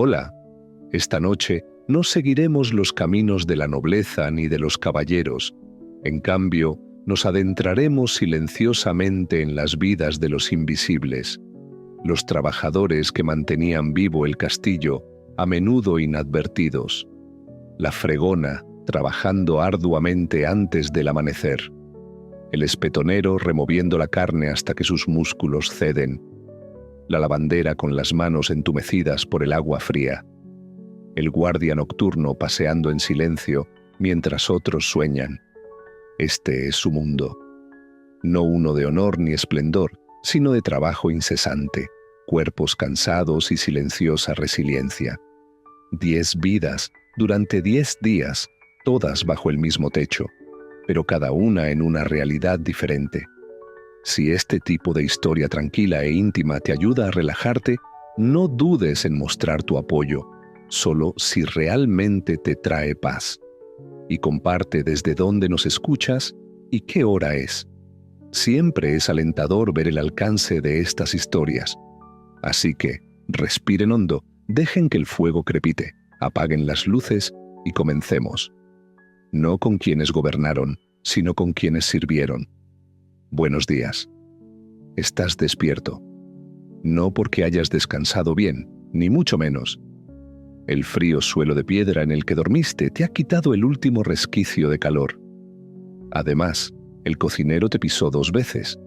Hola, esta noche no seguiremos los caminos de la nobleza ni de los caballeros. En cambio, nos adentraremos silenciosamente en las vidas de los invisibles, los trabajadores que mantenían vivo el castillo, a menudo inadvertidos. La fregona, trabajando arduamente antes del amanecer. El espetonero removiendo la carne hasta que sus músculos ceden. La lavandera con las manos entumecidas por el agua fría. El guardia nocturno paseando en silencio mientras otros sueñan. Este es su mundo. No uno de honor ni esplendor, sino de trabajo incesante, cuerpos cansados y silenciosa resiliencia. 10 vidas durante 10 días, todas bajo el mismo techo, pero cada una en una realidad diferente. Si este tipo de historia tranquila e íntima te ayuda a relajarte, no dudes en mostrar tu apoyo, solo si realmente te trae paz. Y comparte desde dónde nos escuchas y qué hora es. Siempre es alentador ver el alcance de estas historias. Así que, respiren hondo, dejen que el fuego crepite, apaguen las luces y comencemos. No con quienes gobernaron, sino con quienes sirvieron. Buenos días. Estás despierto. No porque hayas descansado bien, ni mucho menos. El frío suelo de piedra en el que dormiste te ha quitado el último resquicio de calor. Además, el cocinero te pisó 2 veces.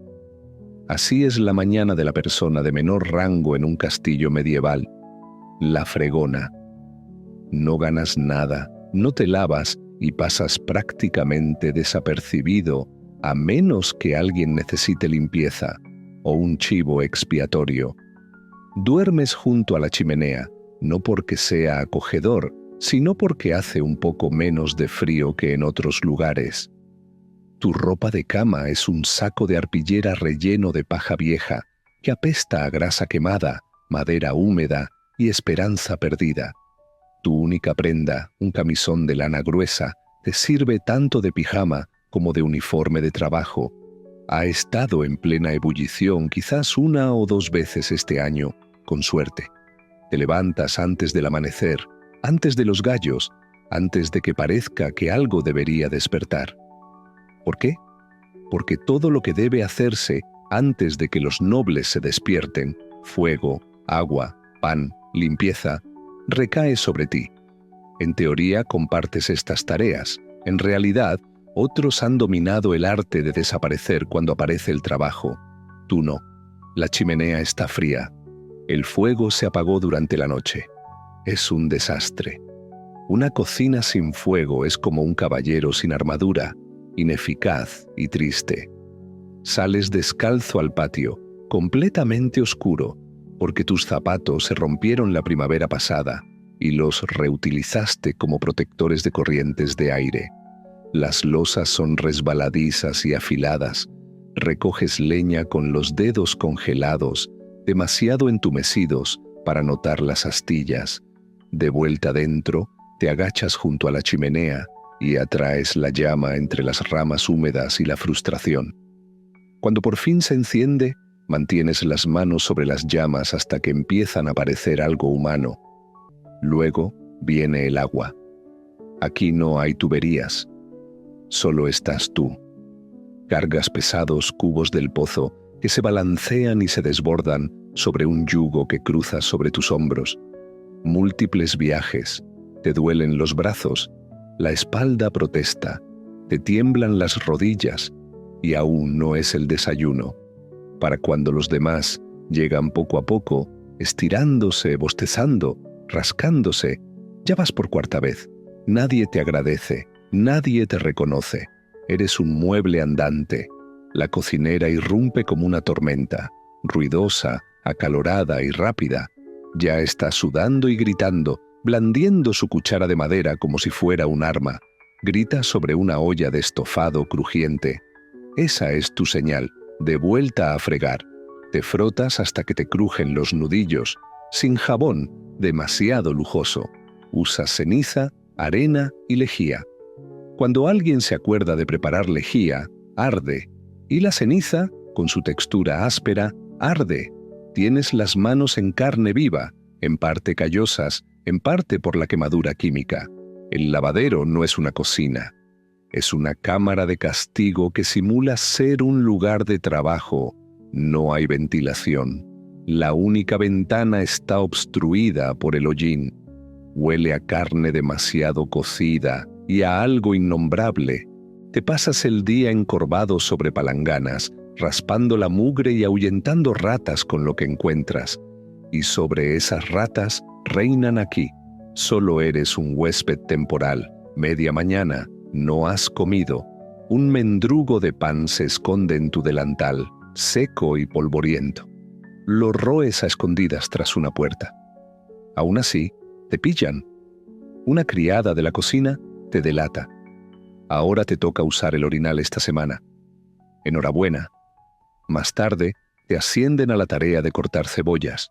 Así es la mañana de la persona de menor rango en un castillo medieval. La fregona. No ganas nada, no te lavas y pasas prácticamente desapercibido a menos que alguien necesite limpieza o un chivo expiatorio. Duermes junto a la chimenea, no porque sea acogedor, sino porque hace un poco menos de frío que en otros lugares. Tu ropa de cama es un saco de arpillera relleno de paja vieja, que apesta a grasa quemada, madera húmeda y esperanza perdida. Tu única prenda, un camisón de lana gruesa, te sirve tanto de pijama como de uniforme de trabajo. Ha estado en plena ebullición quizás 1 o 2 veces este año, con suerte. Te levantas antes del amanecer, antes de los gallos, antes de que parezca que algo debería despertar. ¿Por qué? Porque todo lo que debe hacerse antes de que los nobles se despierten, fuego, agua, pan, limpieza, recae sobre ti. En teoría compartes estas tareas. En realidad, otros han dominado el arte de desaparecer cuando aparece el trabajo. Tú no. La chimenea está fría. El fuego se apagó durante la noche. Es un desastre. Una cocina sin fuego es como un caballero sin armadura, ineficaz y triste. Sales descalzo al patio, completamente oscuro, porque tus zapatos se rompieron la primavera pasada y los reutilizaste como protectores de corrientes de aire. Las losas son resbaladizas y afiladas. Recoges leña con los dedos congelados, demasiado entumecidos para notar las astillas. De vuelta dentro, te agachas junto a la chimenea y atraes la llama entre las ramas húmedas y la frustración. Cuando por fin se enciende, mantienes las manos sobre las llamas hasta que empiezan a parecer algo humano. Luego viene el agua. Aquí no hay tuberías. Solo estás tú. Cargas pesados cubos del pozo que se balancean y se desbordan sobre un yugo que cruzas sobre tus hombros. Múltiples viajes. Te duelen los brazos. La espalda protesta. Te tiemblan las rodillas. Y aún no es el desayuno. Para cuando los demás llegan poco a poco, estirándose, bostezando, rascándose, ya vas por 4ª vez. Nadie te agradece, nadie te reconoce. Eres un mueble andante. La cocinera irrumpe como una tormenta, ruidosa, acalorada y rápida. Ya está sudando y gritando, blandiendo su cuchara de madera como si fuera un arma. Grita sobre una olla de estofado crujiente. Esa es tu señal, de vuelta a fregar. Te frotas hasta que te crujen los nudillos, sin jabón, demasiado lujoso. Usas ceniza, arena y lejía. Cuando alguien se acuerda de preparar lejía, arde. Y la ceniza, con su textura áspera, arde. Tienes las manos en carne viva, en parte callosas, en parte por la quemadura química. El lavadero no es una cocina, es una cámara de castigo que simula ser un lugar de trabajo. No hay ventilación. La única ventana está obstruida por el hollín. Huele a carne demasiado cocida y a algo innombrable. Te pasas el día encorvado sobre palanganas, raspando la mugre y ahuyentando ratas con lo que encuentras. Y sobre esas ratas reinan aquí. Solo eres un huésped temporal. Media mañana, no has comido. Un mendrugo de pan se esconde en tu delantal, seco y polvoriento. Lo roes a escondidas tras una puerta. Aún así, te pillan. Una criada de la cocina te delata. Ahora te toca usar el orinal esta semana. Enhorabuena. Más tarde, te ascienden a la tarea de cortar cebollas.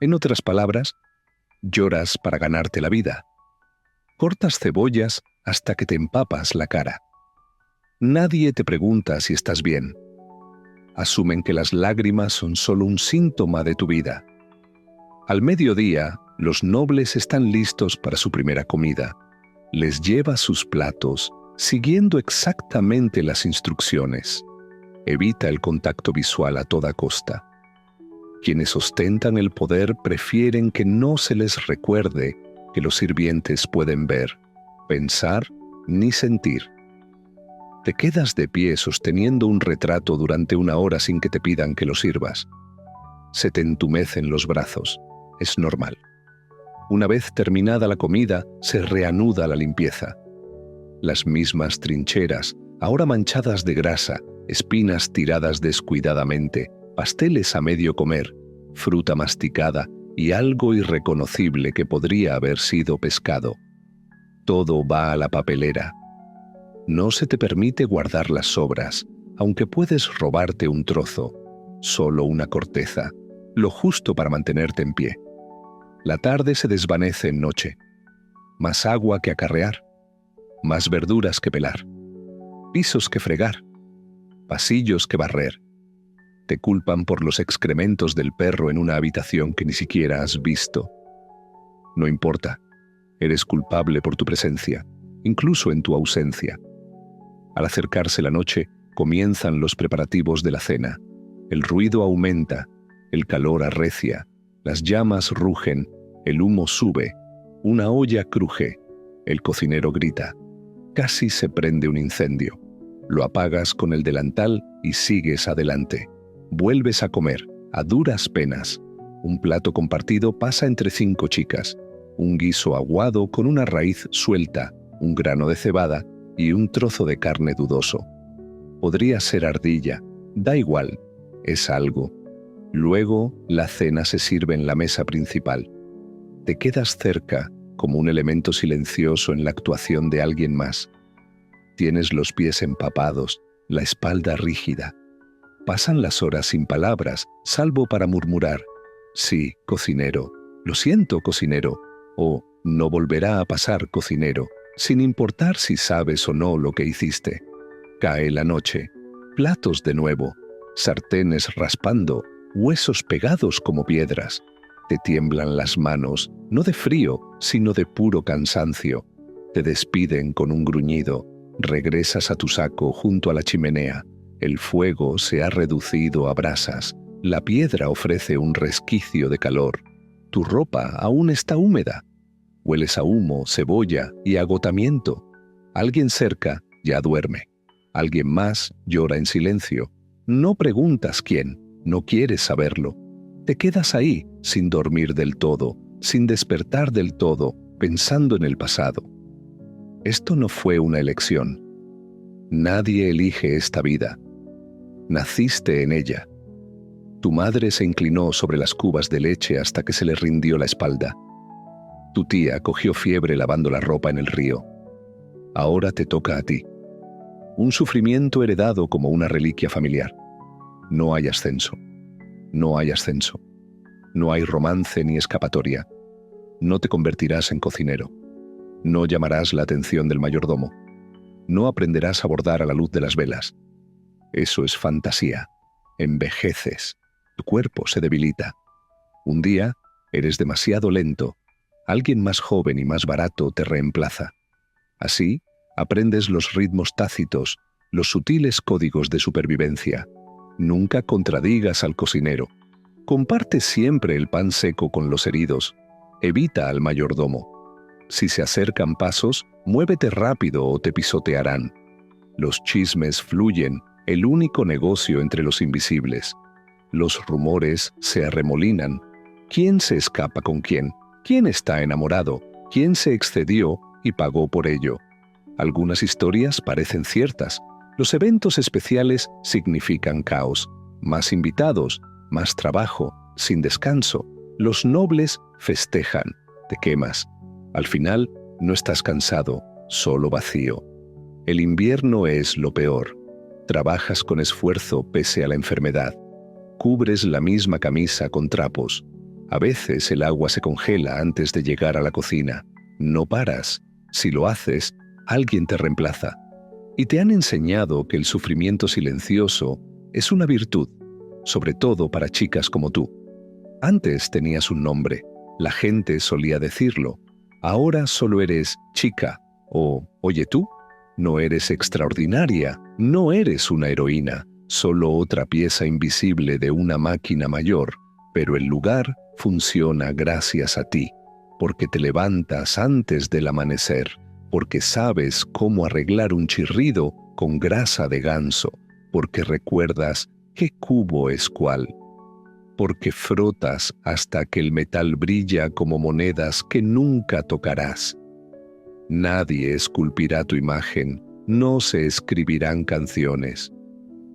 En otras palabras, lloras para ganarte la vida. Cortas cebollas hasta que te empapas la cara. Nadie te pregunta si estás bien. Asumen que las lágrimas son solo un síntoma de tu vida. Al mediodía, los nobles están listos para su primera comida. Les lleva sus platos, siguiendo exactamente las instrucciones. Evita el contacto visual a toda costa. Quienes ostentan el poder prefieren que no se les recuerde que los sirvientes pueden ver, pensar ni sentir. Te quedas de pie sosteniendo un retrato durante 1 hora sin que te pidan que lo sirvas. Se te entumecen los brazos. Es normal. Una vez terminada la comida, se reanuda la limpieza. Las mismas trincheras, ahora manchadas de grasa, espinas tiradas descuidadamente, pasteles a medio comer, fruta masticada y algo irreconocible que podría haber sido pescado. Todo va a la papelera. No se te permite guardar las sobras, aunque puedes robarte un trozo, solo una corteza, lo justo para mantenerte en pie. La tarde se desvanece en noche. Más agua que acarrear, más verduras que pelar, pisos que fregar, pasillos que barrer. Te culpan por los excrementos del perro en una habitación que ni siquiera has visto. No importa, eres culpable por tu presencia, incluso en tu ausencia. Al acercarse la noche, comienzan los preparativos de la cena. El ruido aumenta, el calor arrecia, las llamas rugen, el humo sube, una olla cruje, el cocinero grita. Casi se prende un incendio. Lo apagas con el delantal y sigues adelante. Vuelves a comer, a duras penas. Un plato compartido pasa entre 5 chicas. Un guiso aguado con una raíz suelta, un grano de cebada y un trozo de carne dudoso. Podría ser ardilla, da igual, es algo. Luego, la cena se sirve en la mesa principal. Te quedas cerca, como un elemento silencioso en la actuación de alguien más. Tienes los pies empapados, la espalda rígida. Pasan las horas sin palabras, salvo para murmurar: sí, cocinero, lo siento, cocinero, o no volverá a pasar, cocinero, sin importar si sabes o no lo que hiciste. Cae la noche, platos de nuevo, sartenes raspando, huesos pegados como piedras. Te tiemblan las manos, no de frío, sino de puro cansancio. Te despiden con un gruñido. Regresas a tu saco junto a la chimenea. El fuego se ha reducido a brasas. La piedra ofrece un resquicio de calor. Tu ropa aún está húmeda. Hueles a humo, cebolla y agotamiento. Alguien cerca ya duerme. Alguien más llora en silencio. No preguntas quién, no quieres saberlo. Te quedas ahí, sin dormir del todo, sin despertar del todo, pensando en el pasado. Esto no fue una elección. Nadie elige esta vida. Naciste en ella. Tu madre se inclinó sobre las cubas de leche hasta que se le rindió la espalda. Tu tía cogió fiebre lavando la ropa en el río. Ahora te toca a ti. Un sufrimiento heredado como una reliquia familiar. No hay ascenso. No hay ascenso. No hay romance ni escapatoria. No te convertirás en cocinero. No llamarás la atención del mayordomo. No aprenderás a bordar a la luz de las velas. Eso es fantasía. Envejeces. Tu cuerpo se debilita. Un día Eres demasiado lento. Alguien más joven y más barato te reemplaza. Así, aprendes los ritmos tácitos, los sutiles códigos de supervivencia. Nunca contradigas al cocinero. Comparte siempre el pan seco con los heridos. Evita al mayordomo. Si se acercan pasos, muévete rápido o te pisotearán. Los chismes fluyen, el único negocio entre los invisibles. Los rumores se arremolinan. ¿Quién se escapa con quién? ¿Quién está enamorado? ¿Quién se excedió y pagó por ello? Algunas historias parecen ciertas. Los eventos especiales significan caos. Más invitados, más trabajo, sin descanso. Los nobles festejan. Te quemas. Al final, no estás cansado, solo vacío. El invierno es lo peor. Trabajas con esfuerzo pese a la enfermedad. Cubres la misma camisa con trapos. A veces el agua se congela antes de llegar a la cocina. No paras. Si lo haces, alguien te reemplaza. Y te han enseñado que el sufrimiento silencioso es una virtud, sobre todo para chicas como tú. Antes tenías un nombre. La gente solía decirlo. Ahora solo eres chica. O, oye tú, no eres extraordinaria, no eres una heroína, solo otra pieza invisible de una máquina mayor, pero el lugar funciona gracias a ti, porque te levantas antes del amanecer, porque sabes cómo arreglar un chirrido con grasa de ganso, porque recuerdas qué cubo es cuál, porque frotas hasta que el metal brilla como monedas que nunca tocarás. Nadie esculpirá tu imagen, no se escribirán canciones.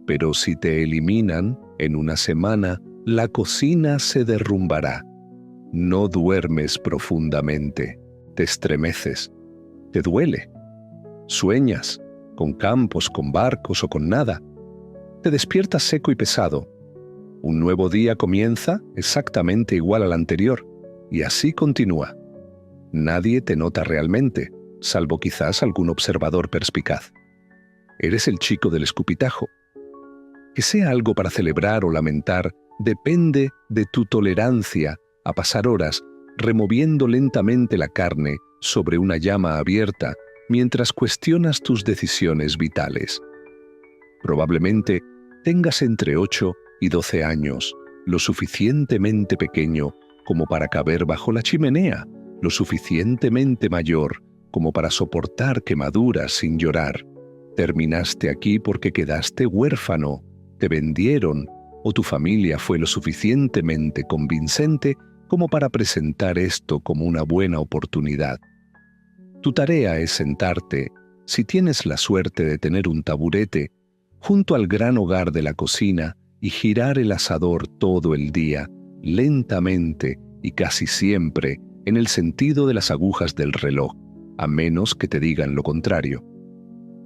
Pero si te eliminan, en una semana, la cocina se derrumbará. No duermes profundamente, te estremeces, te duele. Sueñas, con campos, con barcos o con nada. Te despiertas seco y pesado. Un nuevo día comienza exactamente igual al anterior, y así continúa. Nadie te nota realmente, salvo quizás algún observador perspicaz. Eres el chico del escupitajo. Que sea algo para celebrar o lamentar depende de tu tolerancia a pasar horas removiendo lentamente la carne sobre una llama abierta mientras cuestionas tus decisiones vitales. Probablemente tengas entre 8 y 12 años, lo suficientemente pequeño como para caber bajo la chimenea, lo suficientemente mayor como para soportar quemaduras sin llorar. Terminaste aquí porque quedaste huérfano, te vendieron o tu familia fue lo suficientemente convincente como para presentar esto como una buena oportunidad. Tu tarea es sentarte, si tienes la suerte de tener un taburete, junto al gran hogar de la cocina y girar el asador todo el día, lentamente y casi siempre en el sentido de las agujas del reloj, a menos que te digan lo contrario.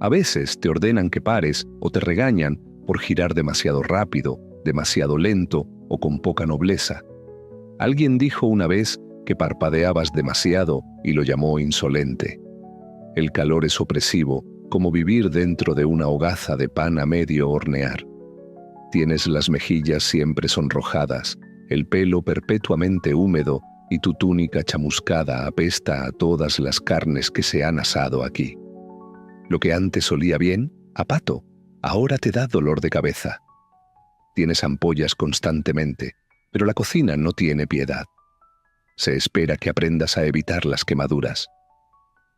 A veces te ordenan que pares o te regañan por girar demasiado rápido, demasiado lento o con poca nobleza. Alguien dijo una vez que parpadeabas demasiado y lo llamó insolente. El calor es opresivo, como vivir dentro de una hogaza de pan a medio hornear. Tienes las mejillas siempre sonrojadas, el pelo perpetuamente húmedo y tu túnica chamuscada apesta a todas las carnes que se han asado aquí. Lo que antes olía bien, a pato, ahora te da dolor de cabeza. Tienes ampollas constantemente, pero la cocina no tiene piedad. Se espera que aprendas a evitar las quemaduras.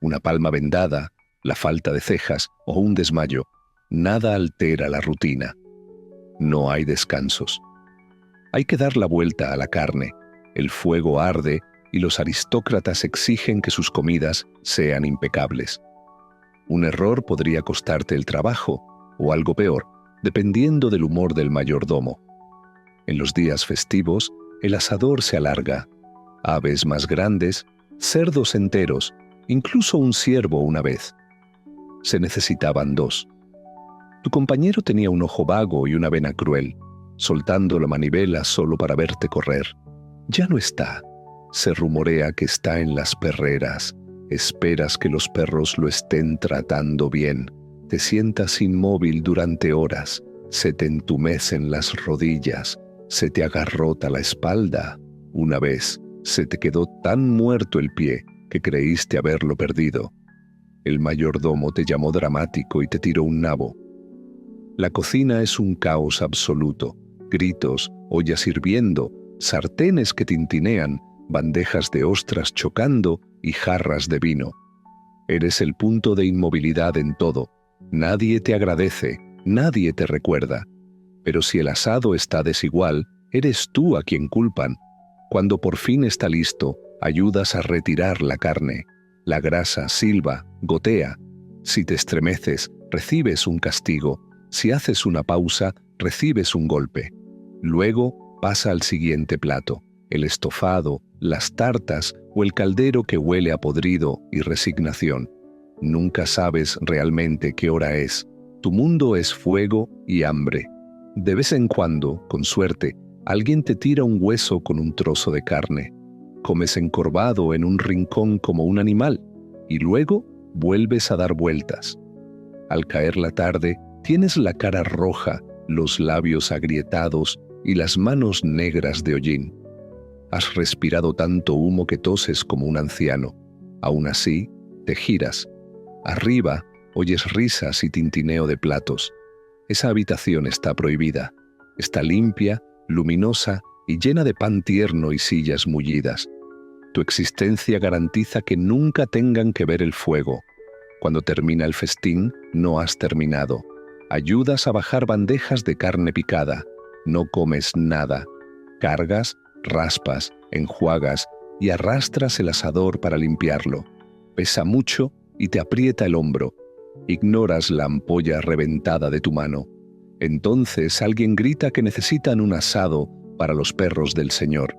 Una palma vendada, la falta de cejas o un desmayo, nada altera la rutina. No hay descansos. Hay que dar la vuelta a la carne, el fuego arde y los aristócratas exigen que sus comidas sean impecables. Un error podría costarte el trabajo, o algo peor, dependiendo del humor del mayordomo. En los días festivos, el asador se alarga. Aves más grandes, cerdos enteros, incluso un ciervo una vez. Se necesitaban 2. Tu compañero tenía un ojo vago y una vena cruel, soltando la manivela solo para verte correr. Ya no está. Se rumorea que está en las perreras. Esperas que los perros lo estén tratando bien. Te sientas inmóvil durante horas. Se te entumecen las rodillas. Se te agarrota la espalda. Una vez, Se te quedó tan muerto el pie que creíste haberlo perdido. El mayordomo te llamó dramático y te tiró un nabo. La cocina es un caos absoluto. Gritos, ollas hirviendo, sartenes que tintinean, bandejas de ostras chocando y jarras de vino. Eres el punto de inmovilidad en todo. Nadie te agradece, nadie te recuerda. Pero si el asado está desigual, eres tú a quien culpan. Cuando por fin está listo, ayudas a retirar la carne. La grasa silba, gotea. Si te estremeces, recibes un castigo. Si haces una pausa, recibes un golpe. Luego pasa al siguiente plato, el estofado, las tartas o el caldero que huele a podrido y resignación. Nunca sabes realmente qué hora es. Tu mundo es fuego y hambre. De vez en cuando, con suerte, alguien te tira un hueso con un trozo de carne. Comes encorvado en un rincón como un animal y luego vuelves a dar vueltas. Al caer la tarde, tienes la cara roja, los labios agrietados y las manos negras de hollín. Has respirado tanto humo que toses como un anciano. Aún así, te giras. Arriba, oyes risas y tintineo de platos. Esa habitación está prohibida. Está limpia, luminosa y llena de pan tierno y sillas mullidas. Tu existencia garantiza que nunca tengan que ver el fuego. Cuando termina el festín, no has terminado. Ayudas a bajar bandejas de carne picada. No comes nada. Cargas, raspas, enjuagas y arrastras el asador para limpiarlo. Pesa mucho y te aprieta el hombro. Ignoras la ampolla reventada de tu mano. Entonces alguien grita que necesitan un asado para los perros del Señor.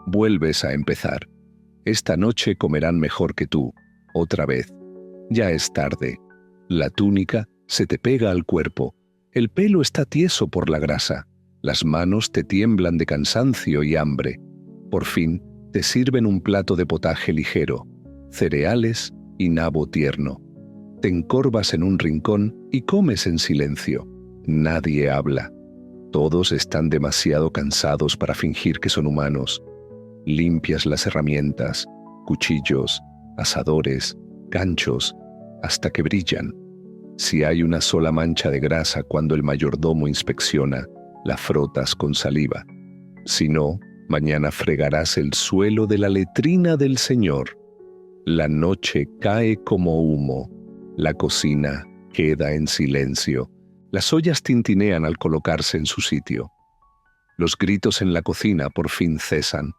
Vuelves a empezar. Esta noche comerán mejor que tú. Otra vez. Ya es tarde. La túnica se te pega al cuerpo. El pelo está tieso por la grasa. Las manos te tiemblan de cansancio y hambre. Por fin, te sirven un plato de potaje ligero, cereales y nabo tierno. Te encorvas en un rincón y comes en silencio. Nadie habla. Todos están demasiado cansados para fingir que son humanos. Limpias las herramientas, cuchillos, asadores, ganchos, hasta que brillan. Si hay una sola mancha de grasa cuando el mayordomo inspecciona, la frotas con saliva. Si no, mañana fregarás el suelo de la letrina del Señor. La noche cae como humo. La cocina queda en silencio. Las ollas tintinean al colocarse en su sitio. Los gritos en la cocina por fin cesan.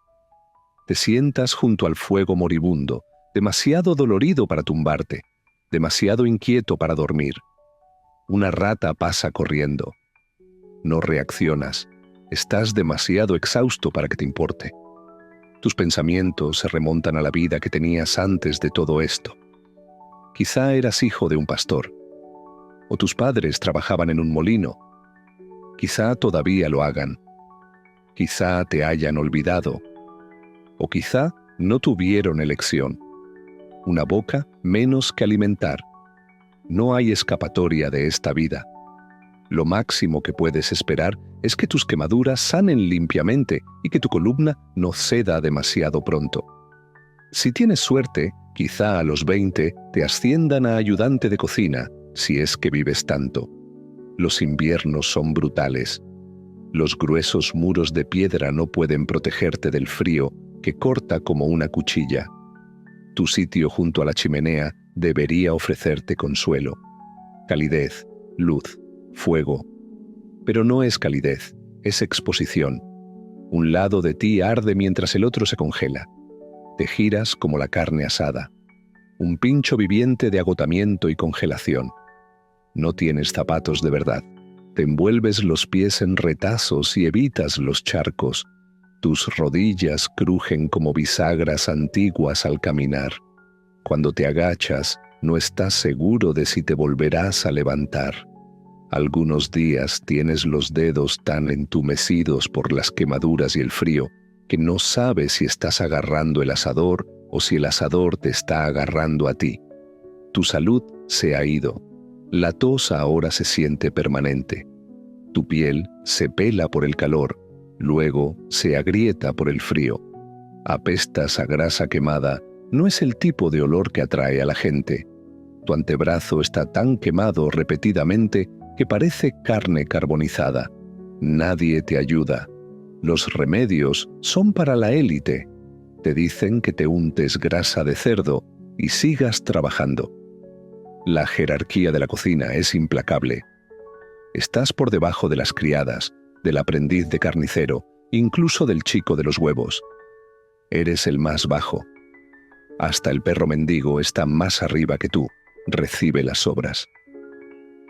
Te sientas junto al fuego moribundo, demasiado dolorido para tumbarte, demasiado inquieto para dormir. Una rata pasa corriendo. No reaccionas. Estás demasiado exhausto para que te importe. Tus pensamientos se remontan a la vida que tenías antes de todo esto. Quizá eras hijo de un pastor, o tus padres trabajaban en un molino. Quizá todavía lo hagan. Quizá te hayan olvidado. O quizá no tuvieron elección. Una boca menos que alimentar. No hay escapatoria de esta vida. Lo máximo que puedes esperar es que tus quemaduras sanen limpiamente y que tu columna no ceda demasiado pronto. Si tienes suerte, quizá a los 20 te asciendan a ayudante de cocina, si es que vives tanto. Los inviernos son brutales. Los gruesos muros de piedra no pueden protegerte del frío que corta como una cuchilla. Tu sitio junto a la chimenea debería ofrecerte consuelo. Calidez, luz, fuego. Pero no es calidez, es exposición. Un lado de ti arde mientras el otro se congela. Te giras como la carne asada. Un pincho viviente de agotamiento y congelación. No tienes zapatos de verdad. Te envuelves los pies en retazos y evitas los charcos. Tus rodillas crujen como bisagras antiguas al caminar. Cuando te agachas, no estás seguro de si te volverás a levantar. Algunos días tienes los dedos tan entumecidos por las quemaduras y el frío que no sabes si estás agarrando el asador o si el asador te está agarrando a ti. Tu salud se ha ido. La tos ahora se siente permanente. Tu piel se pela por el calor, luego se agrieta por el frío. Apestas a grasa quemada no es el tipo de olor que atrae a la gente. Tu antebrazo está tan quemado repetidamente que parece carne carbonizada. Nadie te ayuda. Los remedios son para la élite. Te dicen que te untes grasa de cerdo y sigas trabajando. La jerarquía de la cocina es implacable. Estás por debajo de las criadas, del aprendiz de carnicero, incluso del chico de los huevos. Eres el más bajo. Hasta el perro mendigo está más arriba que tú, recibe las sobras.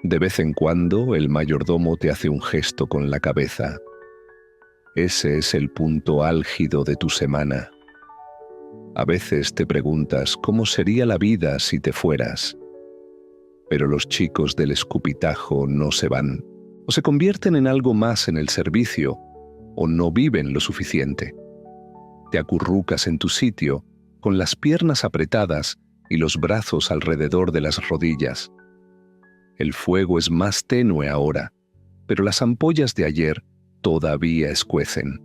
De vez en cuando el mayordomo te hace un gesto con la cabeza. Ese es el punto álgido de tu semana. A veces te preguntas cómo sería la vida si te fueras. Pero los chicos del escupitajo no se van, o se convierten en algo más en el servicio, o no viven lo suficiente. Te acurrucas en tu sitio, con las piernas apretadas y los brazos alrededor de las rodillas. El fuego es más tenue ahora, pero las ampollas de ayer todavía escuecen.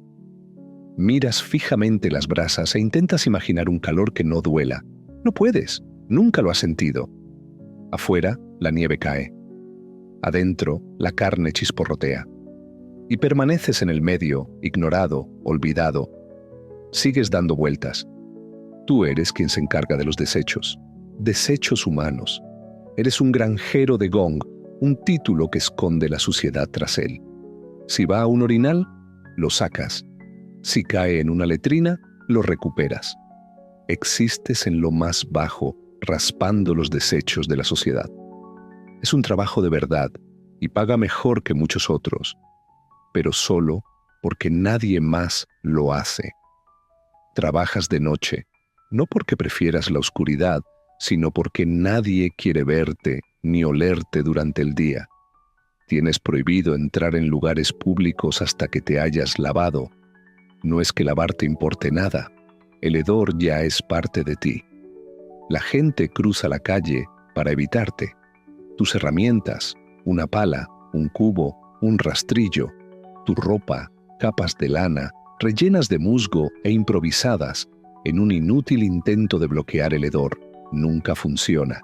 Miras fijamente las brasas e intentas imaginar un calor que no duela. No puedes, nunca lo has sentido. Afuera, la nieve cae. Adentro, la carne chisporrotea. Y permaneces en el medio, ignorado, olvidado. Sigues dando vueltas. Tú eres quien se encarga de los desechos. Desechos humanos. Eres un granjero de gong, un título que esconde la suciedad tras él. Si va a un orinal, lo sacas. Si cae en una letrina, lo recuperas. Existes en lo más bajo, raspando los desechos de la sociedad. Es un trabajo de verdad y paga mejor que muchos otros, pero solo porque nadie más lo hace. Trabajas de noche, no porque prefieras la oscuridad, sino porque nadie quiere verte ni olerte durante el día. Tienes prohibido entrar en lugares públicos hasta que te hayas lavado. No es que lavarte importe nada, el hedor ya es parte de ti. La gente cruza la calle para evitarte. Tus herramientas, una pala, un cubo, un rastrillo, tu ropa, capas de lana, rellenas de musgo e improvisadas, en un inútil intento de bloquear el hedor, nunca funciona.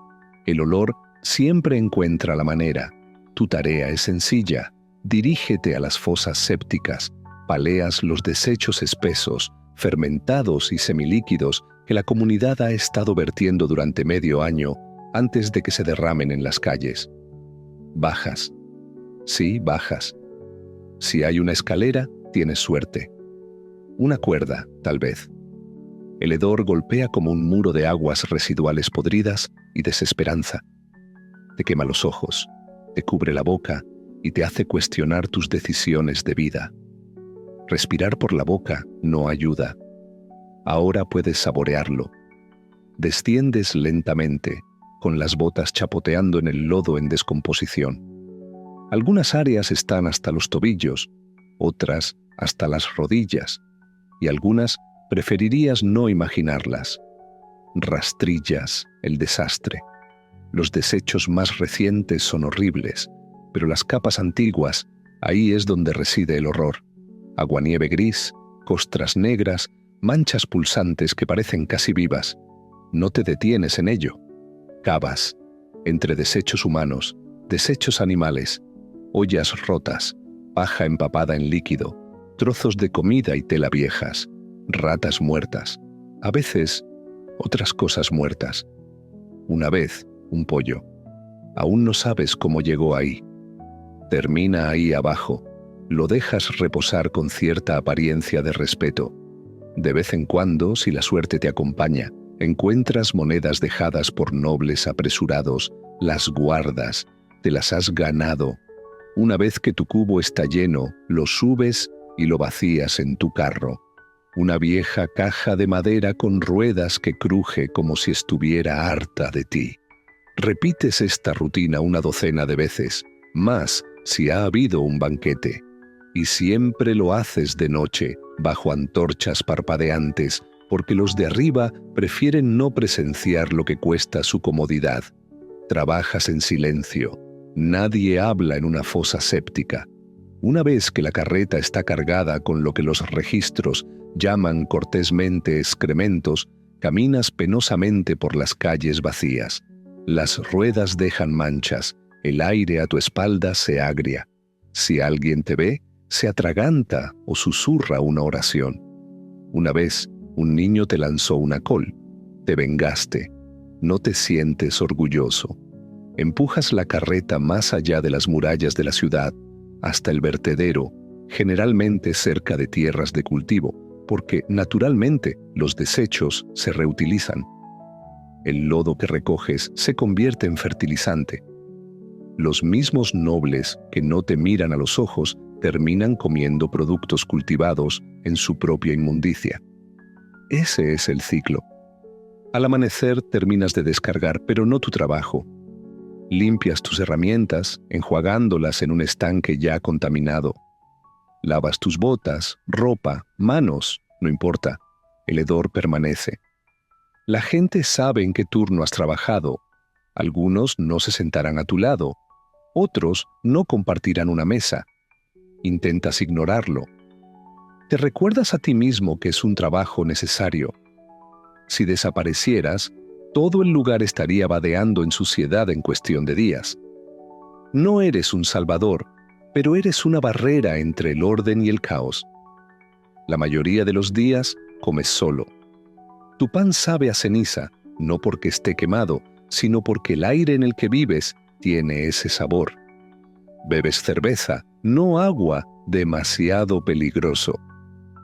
El olor siempre encuentra la manera. Tu tarea es sencilla. Dirígete a las fosas sépticas, paleas los desechos espesos, fermentados y semilíquidos que la comunidad ha estado vertiendo durante medio año antes de que se derramen en las calles. Bajas. Sí, bajas. Si hay una escalera, tienes suerte. Una cuerda, tal vez. El hedor golpea como un muro de aguas residuales podridas y desesperanza. Te quema los ojos, te cubre la boca y te hace cuestionar tus decisiones de vida. Respirar por la boca no ayuda. Ahora puedes saborearlo. Desciendes lentamente, con las botas chapoteando en el lodo en descomposición. Algunas áreas están hasta los tobillos, otras hasta las rodillas, y algunas preferirías no imaginarlas. Rastrillas, el desastre. Los desechos más recientes son horribles, pero las capas antiguas, ahí es donde reside el horror. Aguanieve gris, costras negras, manchas pulsantes que parecen casi vivas. No te detienes en ello. Cavas, entre desechos humanos, desechos animales, ollas rotas, paja empapada en líquido, trozos de comida y tela viejas, ratas muertas, a veces otras cosas muertas. Una vez, un pollo. Aún no sabes cómo llegó ahí. Termina ahí abajo. Lo dejas reposar con cierta apariencia de respeto. De vez en cuando, si la suerte te acompaña, encuentras monedas dejadas por nobles apresurados, las guardas, te las has ganado. Una vez que tu cubo está lleno, lo subes y lo vacías en tu carro. Una vieja caja de madera con ruedas que cruje como si estuviera harta de ti. Repites esta rutina una docena de veces, más si ha habido un banquete. Y siempre lo haces de noche, bajo antorchas parpadeantes, porque los de arriba prefieren no presenciar lo que cuesta su comodidad. Trabajas en silencio. Nadie habla en una fosa séptica. Una vez que la carreta está cargada con lo que los registros llaman cortésmente excrementos, caminas penosamente por las calles vacías. Las ruedas dejan manchas, el aire a tu espalda se agria. Si alguien te ve, se atraganta o susurra una oración. Una vez, un niño te lanzó una col. Te vengaste. No te sientes orgulloso. Empujas la carreta más allá de las murallas de la ciudad, hasta el vertedero, generalmente cerca de tierras de cultivo, porque, naturalmente, los desechos se reutilizan. El lodo que recoges se convierte en fertilizante. Los mismos nobles que no te miran a los ojos terminan comiendo productos cultivados en su propia inmundicia. Ese es el ciclo. Al amanecer terminas de descargar, pero no tu trabajo. Limpias tus herramientas, enjuagándolas en un estanque ya contaminado. Lavas tus botas, ropa, manos, no importa, el hedor permanece. La gente sabe en qué turno has trabajado. Algunos no se sentarán a tu lado, otros no compartirán una mesa. Intentas ignorarlo. Te recuerdas a ti mismo que es un trabajo necesario. Si desaparecieras, todo el lugar estaría vadeando en suciedad en cuestión de días. No eres un salvador, pero eres una barrera entre el orden y el caos. La mayoría de los días comes solo. Tu pan sabe a ceniza, no porque esté quemado, sino porque el aire en el que vives tiene ese sabor. Bebes cerveza, no agua, demasiado peligroso.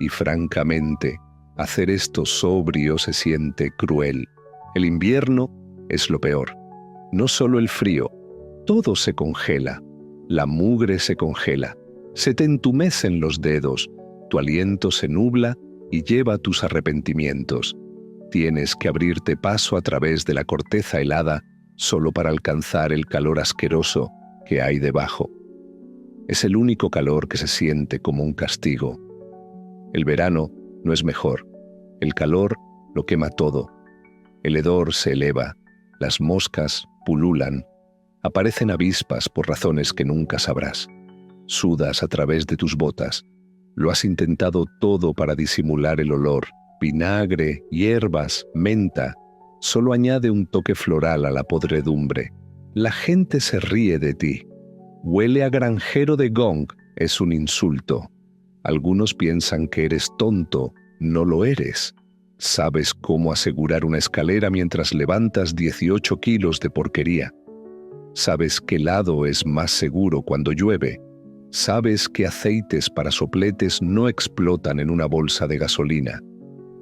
Y francamente, hacer esto sobrio se siente cruel. El invierno es lo peor. No solo el frío, todo se congela. La mugre se congela. Se te entumecen los dedos. Tu aliento se nubla y lleva tus arrepentimientos. Tienes que abrirte paso a través de la corteza helada solo para alcanzar el calor asqueroso que hay debajo. Es el único calor que se siente como un castigo. El verano no es mejor. El calor lo quema todo. El hedor se eleva, las moscas pululan, aparecen avispas por razones que nunca sabrás. Sudas a través de tus botas. Lo has intentado todo para disimular el olor. Vinagre, hierbas, menta. Solo añade un toque floral a la podredumbre. La gente se ríe de ti. Huele a granjero de gong, es un insulto. Algunos piensan que eres tonto, no lo eres. Sabes cómo asegurar una escalera mientras levantas 18 kilos de porquería. Sabes qué lado es más seguro cuando llueve. Sabes que aceites para sopletes no explotan en una bolsa de gasolina.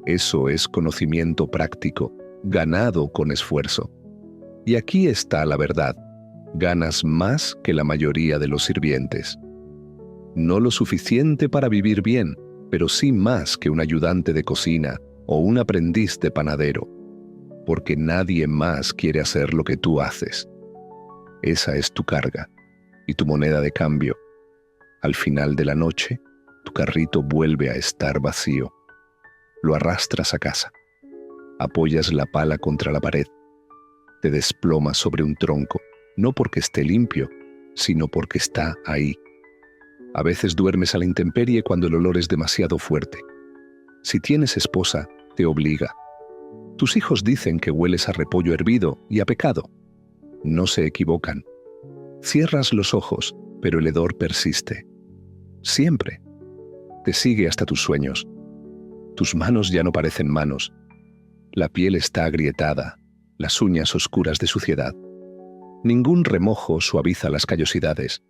Eso es conocimiento práctico, ganado con esfuerzo. Y aquí está la verdad. Ganas más que la mayoría de los sirvientes. No lo suficiente para vivir bien, pero sí más que un ayudante de cocina o un aprendiz de panadero, porque nadie más quiere hacer lo que tú haces. Esa es tu carga y tu moneda de cambio. Al final de la noche, tu carrito vuelve a estar vacío. Lo arrastras a casa. Apoyas la pala contra la pared. Te desplomas sobre un tronco, no porque esté limpio, sino porque está ahí. A veces duermes a la intemperie cuando el olor es demasiado fuerte. Si tienes esposa, te obliga. Tus hijos dicen que hueles a repollo hervido y a pecado. No se equivocan. Cierras los ojos, pero el hedor persiste. Siempre. Te sigue hasta tus sueños. Tus manos ya no parecen manos. La piel está agrietada, las uñas oscuras de suciedad. Ningún remojo suaviza las callosidades.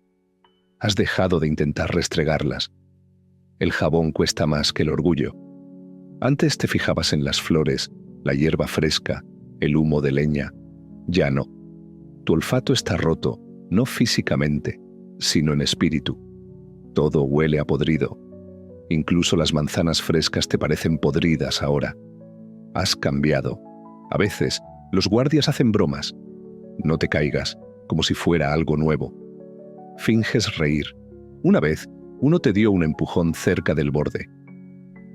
Has dejado de intentar restregarlas. El jabón cuesta más que el orgullo. Antes te fijabas en las flores, la hierba fresca, el humo de leña. Ya no. Tu olfato está roto, no físicamente, sino en espíritu. Todo huele a podrido. Incluso las manzanas frescas te parecen podridas ahora. Has cambiado. A veces, los guardias hacen bromas. No te caigas, como si fuera algo nuevo. Finges reír. Una vez, uno te dio un empujón cerca del borde.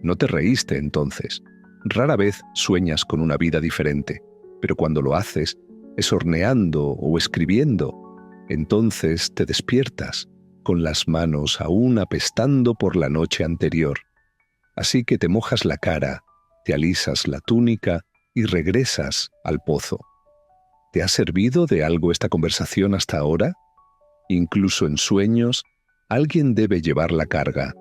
No te reíste entonces. Rara vez sueñas con una vida diferente, pero cuando lo haces, es horneando o escribiendo. Entonces te despiertas, con las manos aún apestando por la noche anterior. Así que te mojas la cara, te alisas la túnica y regresas al pozo. ¿Te ha servido de algo esta conversación hasta ahora? Incluso en sueños, alguien debe llevar la carga.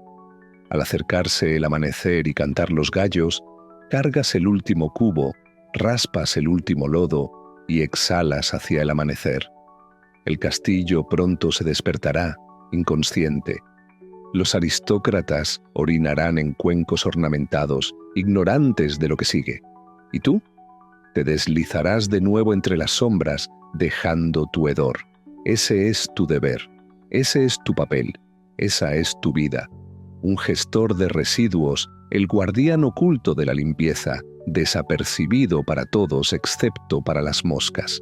Al acercarse el amanecer y cantar los gallos, cargas el último cubo, raspas el último lodo y exhalas hacia el amanecer. El castillo pronto se despertará, inconsciente. Los aristócratas orinarán en cuencos ornamentados, ignorantes de lo que sigue. ¿Y tú? Te deslizarás de nuevo entre las sombras, dejando tu hedor. Ese es tu deber, ese es tu papel, esa es tu vida. Un gestor de residuos, el guardián oculto de la limpieza, desapercibido para todos excepto para las moscas.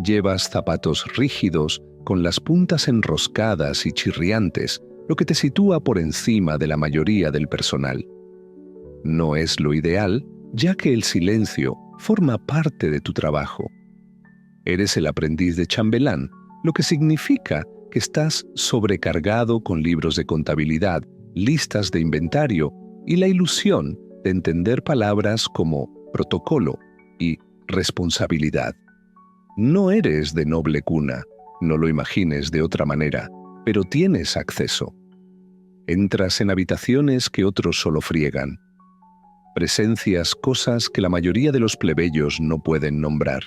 Llevas zapatos rígidos, con las puntas enroscadas y chirriantes, lo que te sitúa por encima de la mayoría del personal. No es lo ideal, ya que el silencio forma parte de tu trabajo. Eres el aprendiz de chambelán, lo que significa que estás sobrecargado con libros de contabilidad, listas de inventario y la ilusión de entender palabras como protocolo y responsabilidad. No eres de noble cuna, no lo imagines de otra manera, pero tienes acceso. Entras en habitaciones que otros solo friegan. Presencias cosas que la mayoría de los plebeyos no pueden nombrar.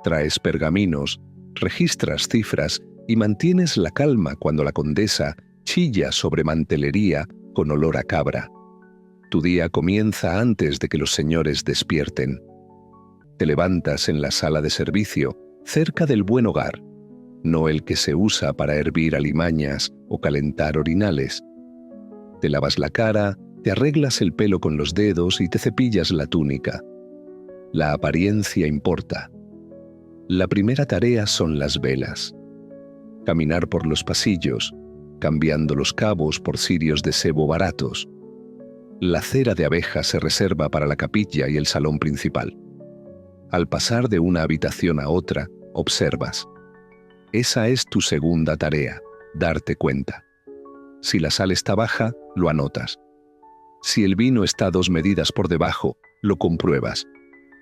Traes pergaminos, registras cifras y mantienes la calma cuando la condesa chilla sobre mantelería con olor a cabra. Tu día comienza antes de que los señores despierten. Te levantas en la sala de servicio, cerca del buen hogar, no el que se usa para hervir alimañas o calentar orinales. Te lavas la cara, te arreglas el pelo con los dedos y te cepillas la túnica. La apariencia importa. La primera tarea son las velas. Caminar por los pasillos, cambiando los cabos por cirios de sebo baratos. La cera de abeja se reserva para la capilla y el salón principal. Al pasar de una habitación a otra, observas. Esa es tu segunda tarea, darte cuenta. Si la sal está baja, lo anotas. Si el vino está 2 medidas por debajo, lo compruebas.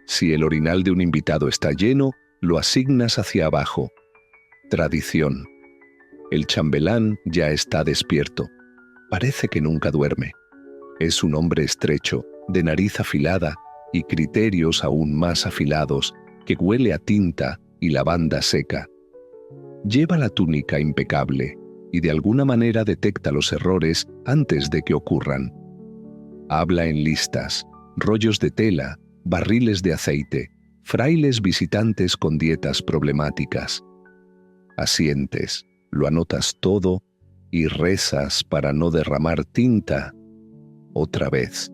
Si el orinal de un invitado está lleno, lo asignas hacia abajo. Tradición. El chambelán ya está despierto. Parece que nunca duerme. Es un hombre estrecho, de nariz afilada y criterios aún más afilados, que huele a tinta y lavanda seca. Lleva la túnica impecable y de alguna manera detecta los errores antes de que ocurran. Habla en listas, rollos de tela, barriles de aceite, frailes visitantes con dietas problemáticas. Asientes, lo anotas todo y rezas para no derramar tinta. Otra vez.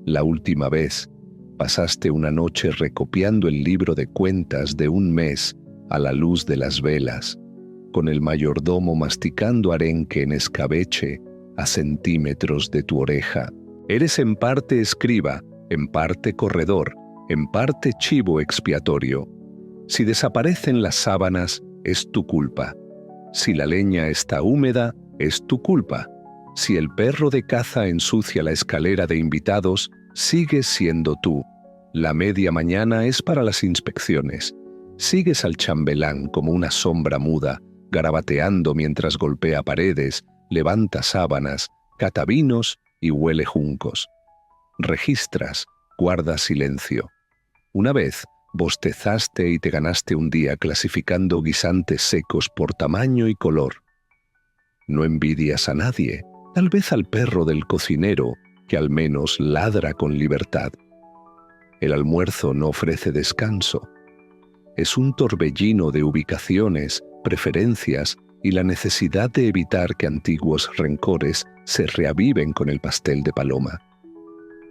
La última vez, pasaste una noche recopiando el libro de cuentas de un mes a la luz de las velas, con el mayordomo masticando arenque en escabeche a centímetros de tu oreja. Eres en parte escriba, en parte corredor, en parte chivo expiatorio. Si desaparecen las sábanas, es tu culpa. Si la leña está húmeda, es tu culpa. Si el perro de caza ensucia la escalera de invitados, sigues siendo tú. La media mañana es para las inspecciones. Sigues al chambelán como una sombra muda, garabateando mientras golpea paredes, levanta sábanas, cata vinos y huele juncos. Registras, guardas silencio. Una vez, bostezaste y te ganaste un día clasificando guisantes secos por tamaño y color. No envidias a nadie, tal vez al perro del cocinero, que al menos ladra con libertad. El almuerzo no ofrece descanso. Es un torbellino de ubicaciones, preferencias y la necesidad de evitar que antiguos rencores se reaviven con el pastel de paloma.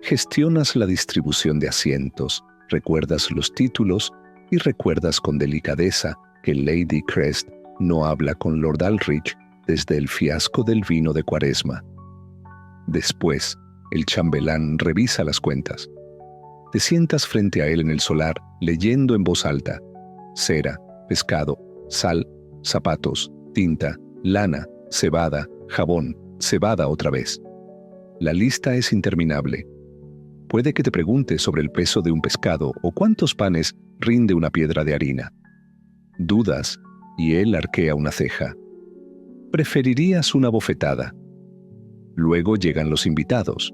Gestionas la distribución de asientos, recuerdas los títulos y recuerdas con delicadeza que Lady Crest no habla con Lord Aldrich desde el fiasco del vino de Cuaresma. Después, el chambelán revisa las cuentas. Te sientas frente a él en el solar, leyendo en voz alta: cera, pescado, sal, zapatos, tinta, lana, cebada, jabón, cebada otra vez. La lista es interminable. Puede que te pregunte sobre el peso de un pescado o cuántos panes rinde una piedra de harina. Dudas y él arquea una ceja. Preferirías una bofetada. Luego llegan los invitados.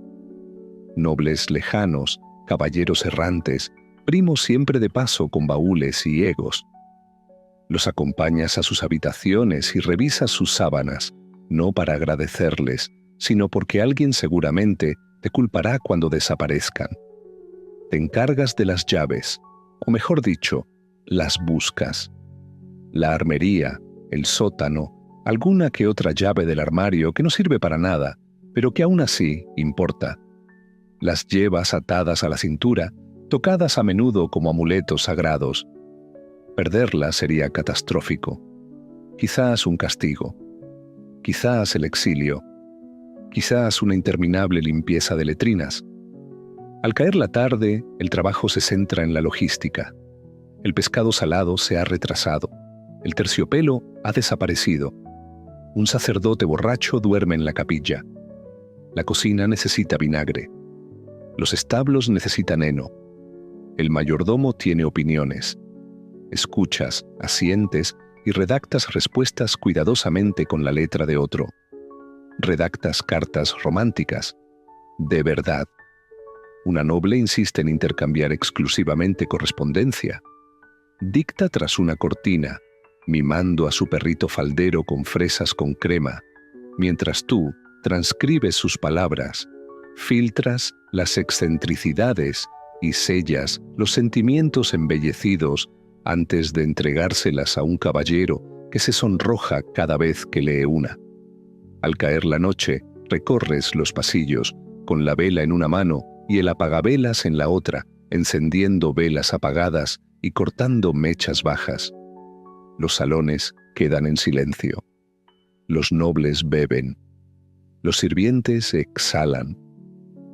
Nobles lejanos, caballeros errantes, primos siempre de paso con baúles y egos. Los acompañas a sus habitaciones y revisas sus sábanas, no para agradecerles, sino porque alguien seguramente te culpará cuando desaparezcan. Te encargas de las llaves, o mejor dicho, las buscas. La armería, el sótano, alguna que otra llave del armario que no sirve para nada, pero que aún así importa. Las llevas atadas a la cintura, tocadas a menudo como amuletos sagrados. Perderlas sería catastrófico. Quizás un castigo. Quizás el exilio. Quizás una interminable limpieza de letrinas. Al caer la tarde, el trabajo se centra en la logística. El pescado salado se ha retrasado. El terciopelo ha desaparecido. Un sacerdote borracho duerme en la capilla. La cocina necesita vinagre. Los establos necesitan heno. El mayordomo tiene opiniones. Escuchas, asientes y redactas respuestas cuidadosamente con la letra de otro. Redactas cartas románticas. De verdad. Una noble insiste en intercambiar exclusivamente correspondencia. Dicta tras una cortina, mimando a su perrito faldero con fresas con crema, mientras tú transcribes sus palabras, filtras las excentricidades y sellas los sentimientos embellecidos antes de entregárselas a un caballero que se sonroja cada vez que lee una. Al caer la noche, recorres los pasillos, con la vela en una mano y el apagavelas en la otra, encendiendo velas apagadas y cortando mechas bajas. Los salones quedan en silencio. Los nobles beben. Los sirvientes exhalan.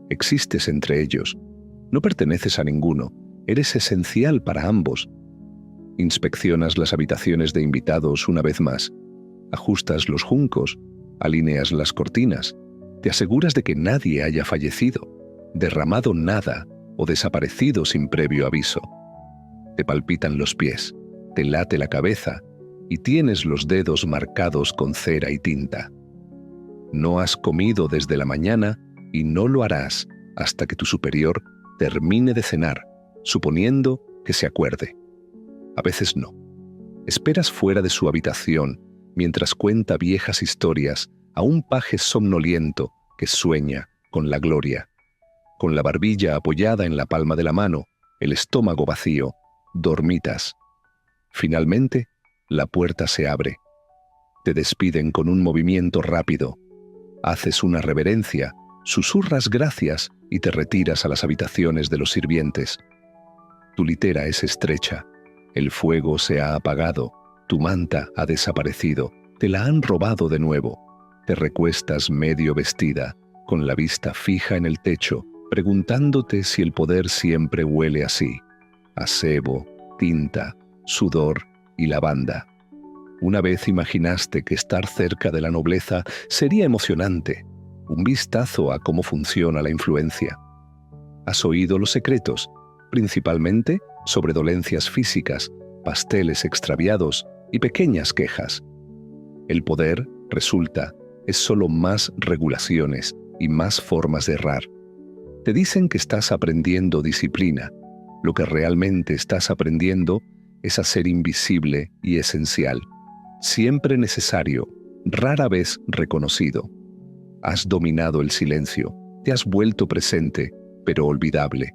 Existes entre ellos. No perteneces a ninguno. Eres esencial para ambos. Inspeccionas las habitaciones de invitados una vez más. Ajustas los juncos. Alineas las cortinas. Te aseguras de que nadie haya fallecido, derramado nada o desaparecido sin previo aviso. Te palpitan los pies, te late la cabeza y tienes los dedos marcados con cera y tinta. No has comido desde la mañana y no lo harás hasta que tu superior termine de cenar, suponiendo que se acuerde. A veces no. Esperas fuera de su habitación mientras cuenta viejas historias a un paje somnoliento que sueña con la gloria. Con la barbilla apoyada en la palma de la mano, el estómago vacío, dormitas. Finalmente, la puerta se abre. Te despiden con un movimiento rápido. Haces una reverencia, susurras gracias y te retiras a las habitaciones de los sirvientes. Tu litera es estrecha. El fuego se ha apagado. Tu manta ha desaparecido. Te la han robado de nuevo. Te recuestas medio vestida, con la vista fija en el techo, preguntándote si el poder siempre huele así, a sebo, tinta, sudor y lavanda. Una vez imaginaste que estar cerca de la nobleza sería emocionante, un vistazo a cómo funciona la influencia. Has oído los secretos, principalmente sobre dolencias físicas, pasteles extraviados y pequeñas quejas. El poder, resulta, es solo más regulaciones y más formas de errar. Te dicen que estás aprendiendo disciplina. Lo que realmente estás aprendiendo es a ser invisible y esencial. Siempre necesario, rara vez reconocido. Has dominado el silencio, te has vuelto presente, pero olvidable.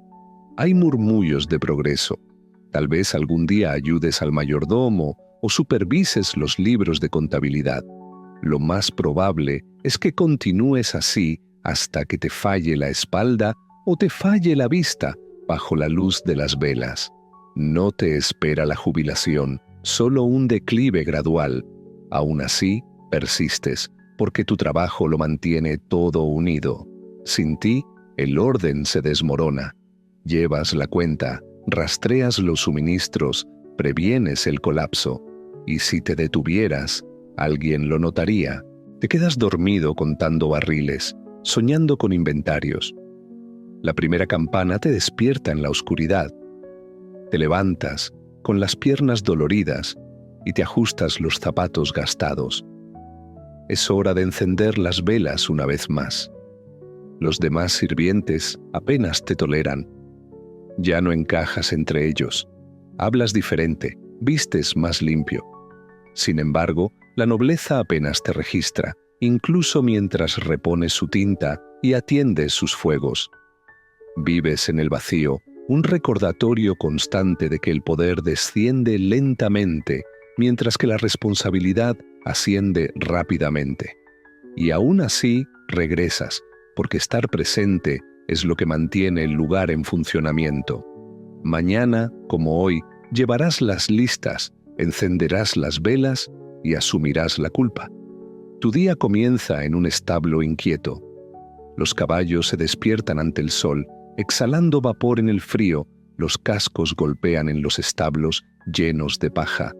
Hay murmullos de progreso. Tal vez algún día ayudes al mayordomo o supervises los libros de contabilidad. Lo más probable es que continúes así hasta que te falle la espalda o te falle la vista bajo la luz de las velas. No te espera la jubilación, solo un declive gradual. Aún así, persistes, porque tu trabajo lo mantiene todo unido. Sin ti, el orden se desmorona. Llevas la cuenta, rastreas los suministros, previenes el colapso. Y si te detuvieras, alguien lo notaría. Te quedas dormido contando barriles, soñando con inventarios. La primera campana te despierta en la oscuridad. Te levantas con las piernas doloridas y te ajustas los zapatos gastados. Es hora de encender las velas una vez más. Los demás sirvientes apenas te toleran. Ya no encajas entre ellos. Hablas diferente, vistes más limpio. Sin embargo, la nobleza apenas te registra, incluso mientras repones su tinta y atiendes sus fuegos. Vives en el vacío, un recordatorio constante de que el poder desciende lentamente, mientras que la responsabilidad asciende rápidamente. Y aún así regresas, porque estar presente es lo que mantiene el lugar en funcionamiento. Mañana, como hoy, llevarás las listas, encenderás las velas y asumirás la culpa. Tu día comienza en un establo inquieto. Los caballos se despiertan ante el sol, exhalando vapor en el frío, los cascos golpean en los establos llenos de paja.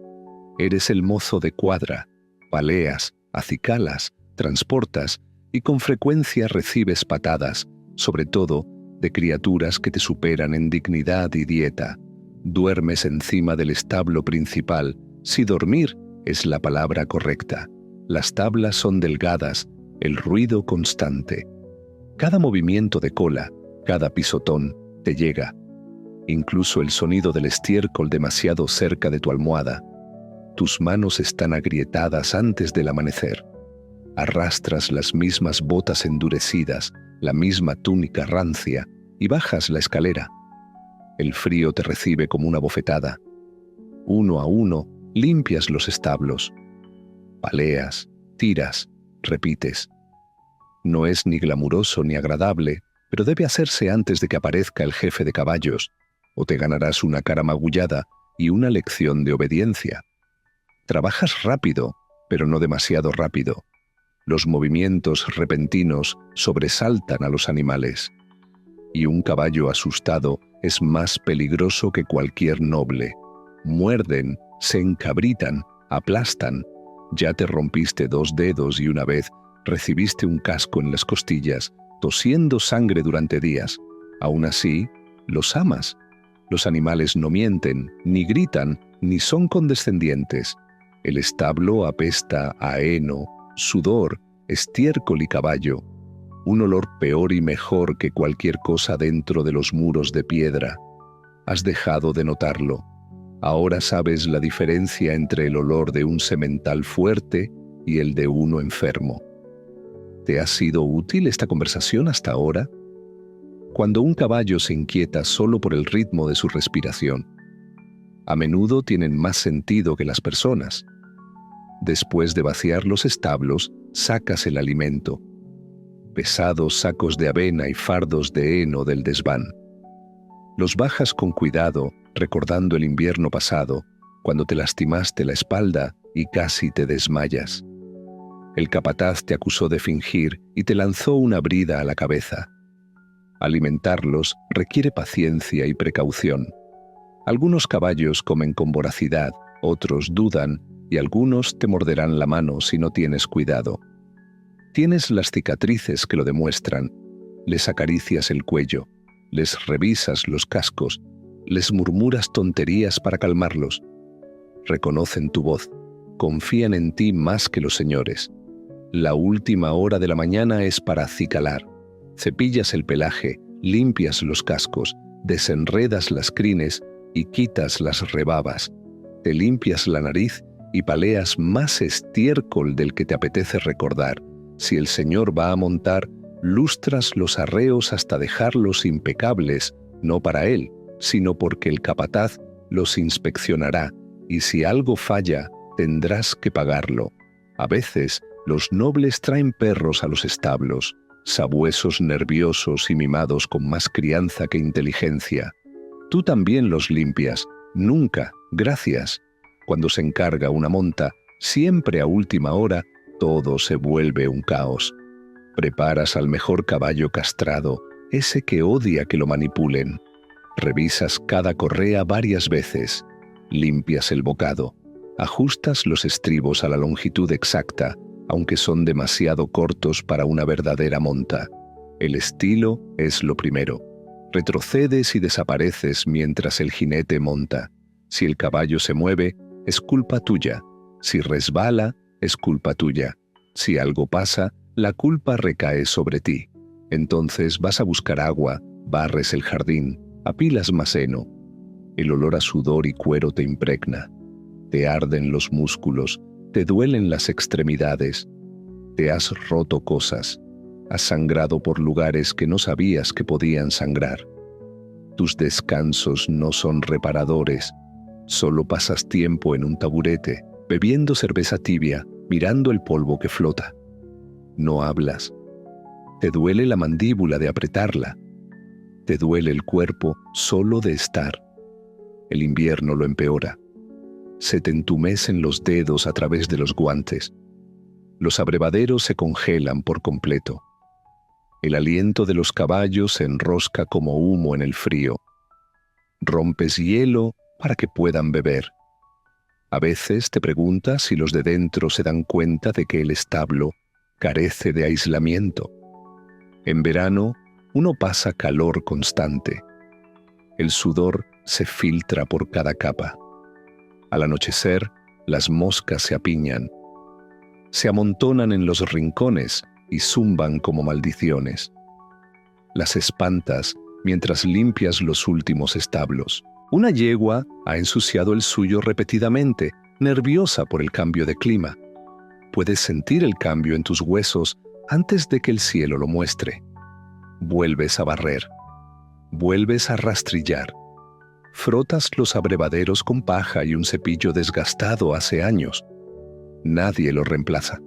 Eres el mozo de cuadra, paleas, acicalas, transportas y con frecuencia recibes patadas, sobre todo de criaturas que te superan en dignidad y dieta. Duermes encima del establo principal, si dormir es la palabra correcta. Las tablas son delgadas, el ruido constante. Cada movimiento de cola, cada pisotón, te llega. Incluso el sonido del estiércol demasiado cerca de tu almohada. Tus manos están agrietadas antes del amanecer. Arrastras las mismas botas endurecidas, la misma túnica rancia, y bajas la escalera. El frío te recibe como una bofetada. Uno a uno, limpias los establos. Paleas, tiras, repites. No es ni glamuroso ni agradable, pero debe hacerse antes de que aparezca el jefe de caballos, o te ganarás una cara magullada y una lección de obediencia. Trabajas rápido, pero no demasiado rápido. Los movimientos repentinos sobresaltan a los animales. Y un caballo asustado es más peligroso que cualquier noble. Muerden, se encabritan, aplastan. Ya te rompiste 2 dedos y una vez recibiste un casco en las costillas, tosiendo sangre durante días. Aún así, los amas. Los animales no mienten, ni gritan, ni son condescendientes. El establo apesta a heno, sudor, estiércol y caballo. Un olor peor y mejor que cualquier cosa dentro de los muros de piedra. Has dejado de notarlo. Ahora sabes la diferencia entre el olor de un semental fuerte y el de uno enfermo. ¿Te ha sido útil esta conversación hasta ahora? Cuando un caballo se inquieta solo por el ritmo de su respiración, a menudo tienen más sentido que las personas. Después de vaciar los establos, sacas el alimento. Pesados sacos de avena y fardos de heno del desván. Los bajas con cuidado, recordando el invierno pasado, cuando te lastimaste la espalda y casi te desmayas. El capataz te acusó de fingir y te lanzó una brida a la cabeza. Alimentarlos requiere paciencia y precaución. Algunos caballos comen con voracidad, otros dudan y algunos te morderán la mano si no tienes cuidado. Tienes las cicatrices que lo demuestran. Les acaricias el cuello, les revisas los cascos, les murmuras tonterías para calmarlos. Reconocen tu voz, confían en ti más que los señores. La última hora de la mañana es para acicalar. Cepillas el pelaje, limpias los cascos, desenredas las crines y quitas las rebabas. Te limpias la nariz y paleas más estiércol del que te apetece recordar. Si el señor va a montar, lustras los arreos hasta dejarlos impecables, no para él, sino porque el capataz los inspeccionará, y si algo falla, tendrás que pagarlo. A veces, los nobles traen perros a los establos, sabuesos nerviosos y mimados con más crianza que inteligencia. Tú también los limpias, nunca, gracias. Cuando se encarga una monta, siempre a última hora, todo se vuelve un caos. Preparas al mejor caballo castrado, ese que odia que lo manipulen. Revisas cada correa varias veces. Limpias el bocado. Ajustas los estribos a la longitud exacta. aunque son demasiado cortos para una verdadera monta. El estilo es lo primero. Retrocedes y desapareces mientras el jinete monta. Si el caballo se mueve, es culpa tuya. Si resbala, es culpa tuya. Si algo pasa, la culpa recae sobre ti. Entonces vas a buscar agua, barres el jardín, apilas más heno. El olor a sudor y cuero te impregna. Te arden los músculos, te duelen las extremidades. Te has roto cosas. Has sangrado por lugares que no sabías que podían sangrar. Tus descansos no son reparadores. Solo pasas tiempo en un taburete, bebiendo cerveza tibia, mirando el polvo que flota. No hablas. Te duele la mandíbula de apretarla. Te duele el cuerpo solo de estar. El invierno lo empeora. Se te entumecen los dedos a través de los guantes. Los abrevaderos se congelan por completo. El aliento de los caballos se enrosca como humo en el frío. Rompes hielo para que puedan beber. A veces te preguntas si los de dentro se dan cuenta de que el establo carece de aislamiento. En verano, uno pasa calor constante. El sudor se filtra por cada capa. Al anochecer, las moscas se apiñan. Se amontonan en los rincones y zumban como maldiciones. Las espantas mientras limpias los últimos establos. Una yegua ha ensuciado el suyo repetidamente, nerviosa por el cambio de clima. Puedes sentir el cambio en tus huesos antes de que el cielo lo muestre. Vuelves a barrer. Vuelves a rastrillar. Frotas los abrevaderos con paja y un cepillo desgastado hace años. Nadie lo reemplaza.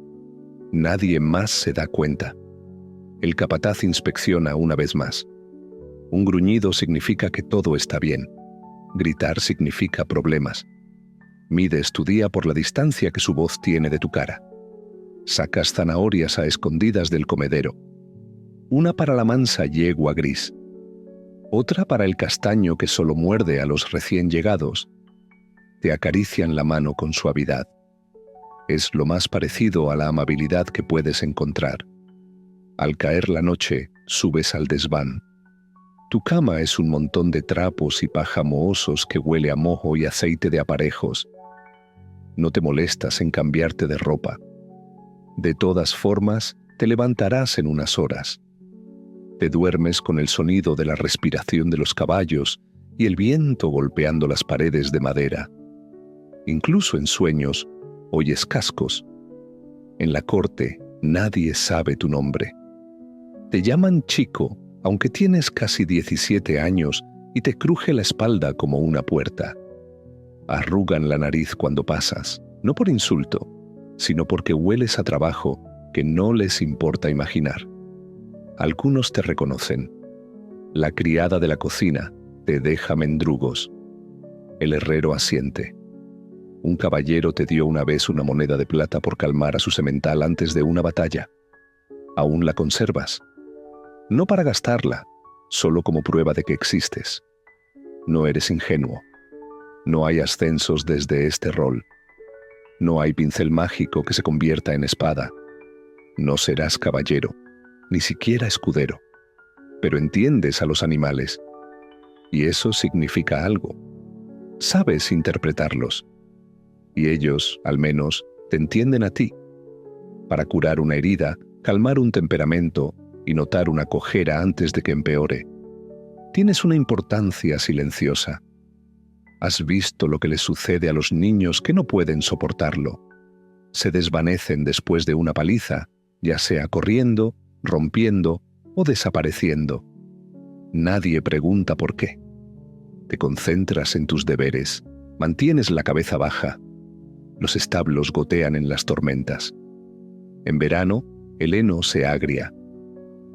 Nadie más se da cuenta. El capataz inspecciona una vez más. Un gruñido significa que todo está bien. Gritar significa problemas. Mides tu día por la distancia que su voz tiene de tu cara. Sacas zanahorias a escondidas del comedero. Una para la mansa yegua gris. Otra para el castaño que solo muerde a los recién llegados. Te acarician la mano con suavidad. Es lo más parecido a la amabilidad que puedes encontrar. Al caer la noche, subes al desván. Tu cama es un montón de trapos y paja mohosos que huele a mojo y aceite de aparejos. No te molestas en cambiarte de ropa. De todas formas, te levantarás en unas horas. Te duermes con el sonido de la respiración de los caballos y el viento golpeando las paredes de madera. Incluso en sueños, oyes cascos. En la corte, nadie sabe tu nombre. Te llaman chico, aunque tienes casi 17 años y te cruje la espalda como una puerta. Arrugan la nariz cuando pasas, no por insulto, sino porque hueles a trabajo que no les importa imaginar. Algunos te reconocen. La criada de la cocina te deja mendrugos. El herrero asiente. Un caballero te dio una vez una moneda de plata por calmar a su semental antes de una batalla. Aún la conservas. No para gastarla, solo como prueba de que existes. No eres ingenuo. No hay ascensos desde este rol. No hay pincel mágico que se convierta en espada. No serás caballero, ni siquiera escudero. Pero entiendes a los animales. Y eso significa algo. Sabes interpretarlos. Y ellos, al menos, te entienden a ti. Para curar una herida, calmar un temperamento y notar una cojera antes de que empeore. Tienes una importancia silenciosa. Has visto lo que les sucede a los niños que no pueden soportarlo. Se desvanecen después de una paliza, ya sea corriendo, rompiendo o desapareciendo. Nadie pregunta por qué. Te concentras en tus deberes, mantienes la cabeza baja. Los establos gotean en las tormentas. En verano, el heno se agria.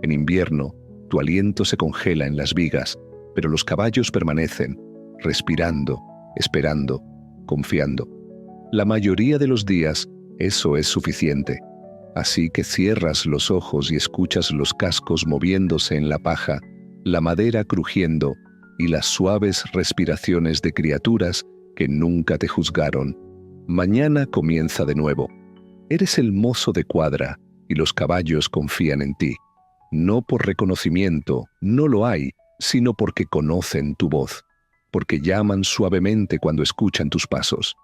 En invierno, tu aliento se congela en las vigas, pero los caballos permanecen, respirando, esperando, confiando. La mayoría de los días, eso es suficiente. Así que cierras los ojos y escuchas los cascos moviéndose en la paja, la madera crujiendo y las suaves respiraciones de criaturas que nunca te juzgaron. Mañana comienza de nuevo. Eres el mozo de cuadra y los caballos confían en ti. No por reconocimiento, no lo hay, sino porque conocen tu voz, porque llaman suavemente cuando escuchan tus pasos.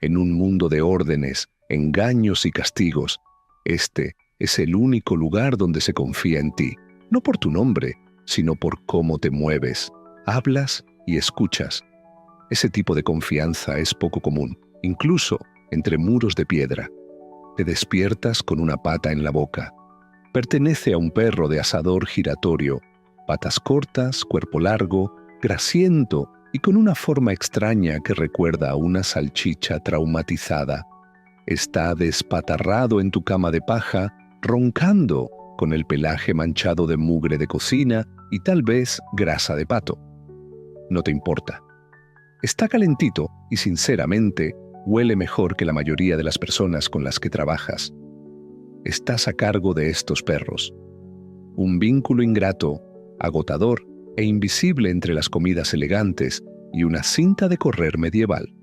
En un mundo de órdenes, engaños y castigos, este es el único lugar donde se confía en ti, no por tu nombre, sino por cómo te mueves, hablas y escuchas. Ese tipo de confianza es poco común, incluso entre muros de piedra. Te despiertas con una pata en la boca. Pertenece a un perro de asador giratorio, patas cortas, cuerpo largo, grasiento y con una forma extraña que recuerda a una salchicha traumatizada. Está despatarrado en tu cama de paja, roncando, con el pelaje manchado de mugre de cocina y tal vez grasa de pato. No te importa. Está calentito y, sinceramente, huele mejor que la mayoría de las personas con las que trabajas. Estás a cargo de estos perros. Un vínculo ingrato, agotador e invisible entre las comidas elegantes y una cinta de correr medieval.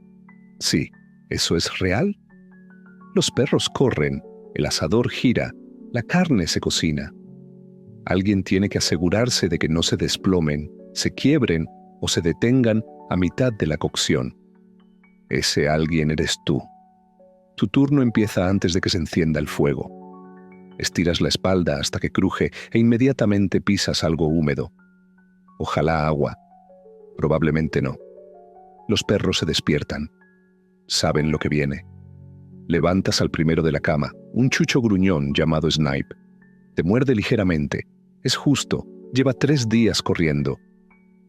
Sí, ¿eso es real? Los perros corren, el asador gira, la carne se cocina. Alguien tiene que asegurarse de que no se desplomen, se quiebren o se detengan a mitad de la cocción. Ese alguien eres tú. Tu turno empieza antes de que se encienda el fuego. Estiras la espalda hasta que cruje e inmediatamente pisas algo húmedo. Ojalá agua. Probablemente no. Los perros se despiertan. Saben lo que viene. Levantas al primero de la cama, un chucho gruñón llamado Snipe. Te muerde ligeramente. Es justo. Lleva 3 días corriendo.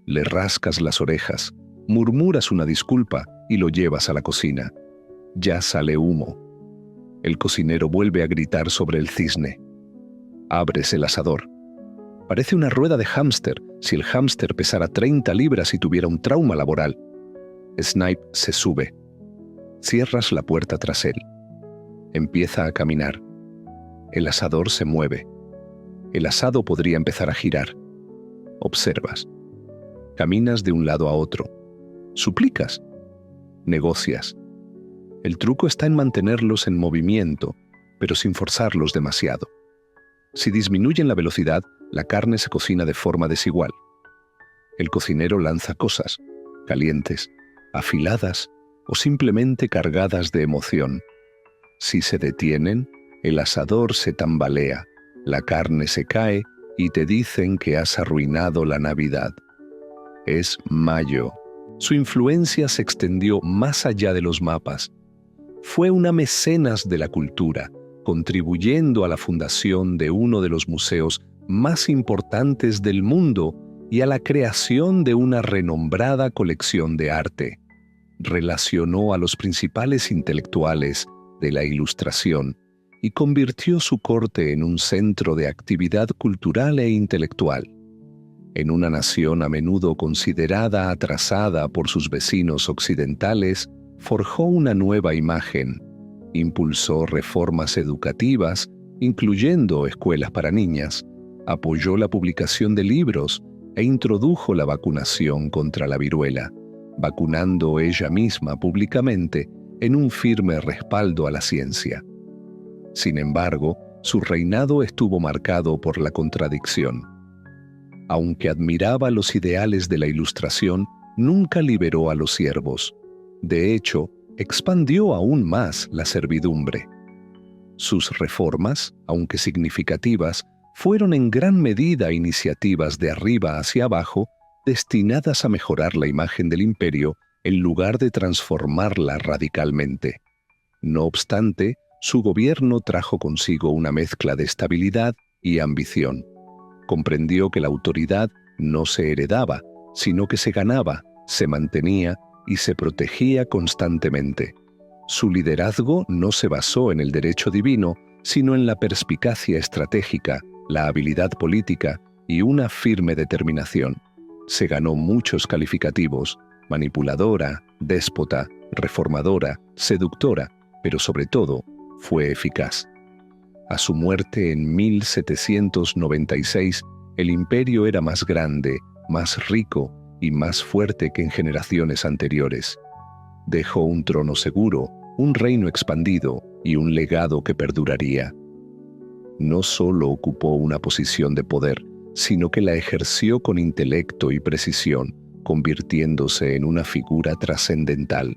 Le rascas las orejas, murmuras una disculpa y lo llevas a la cocina. Ya sale humo. El cocinero vuelve a gritar sobre el cisne. Abres el asador. Parece una rueda de hámster si el hámster pesara 30 libras y tuviera un trauma laboral. Snipe se sube. Cierras la puerta tras él. Empieza a caminar. El asador se mueve. El asado podría empezar a girar. Observas. Caminas de un lado a otro. Suplicas. Negocias. El truco está en mantenerlos en movimiento, pero sin forzarlos demasiado. Si disminuyen la velocidad, la carne se cocina de forma desigual. El cocinero lanza cosas, calientes, afiladas o simplemente cargadas de emoción. Si se detienen, el asador se tambalea, la carne se cae y te dicen que has arruinado la Navidad. Es mayo. Su influencia se extendió más allá de los mapas. Fue una mecenas de la cultura, contribuyendo a la fundación de uno de los museos más importantes del mundo y a la creación de una renombrada colección de arte. Relacionó a los principales intelectuales de la Ilustración y convirtió su corte en un centro de actividad cultural e intelectual. En una nación a menudo considerada atrasada por sus vecinos occidentales, forjó una nueva imagen, impulsó reformas educativas, incluyendo escuelas para niñas, apoyó la publicación de libros e introdujo la vacunación contra la viruela, vacunando ella misma públicamente en un firme respaldo a la ciencia. Sin embargo, su reinado estuvo marcado por la contradicción. Aunque admiraba los ideales de la Ilustración, nunca liberó a los siervos. De hecho, expandió aún más la servidumbre. Sus reformas, aunque significativas, fueron en gran medida iniciativas de arriba hacia abajo, destinadas a mejorar la imagen del imperio en lugar de transformarla radicalmente. No obstante, su gobierno trajo consigo una mezcla de estabilidad y ambición. Comprendió que la autoridad no se heredaba, sino que se ganaba, se mantenía y se protegía constantemente. Su liderazgo no se basó en el derecho divino, sino en la perspicacia estratégica, la habilidad política y una firme determinación. Se ganó muchos calificativos: manipuladora, déspota, reformadora, seductora, pero sobre todo, fue eficaz. A su muerte en 1796, el imperio era más grande, más rico y más fuerte que en generaciones anteriores. Dejó un trono seguro, un reino expandido y un legado que perduraría. No solo ocupó una posición de poder, sino que la ejerció con intelecto y precisión, convirtiéndose en una figura trascendental.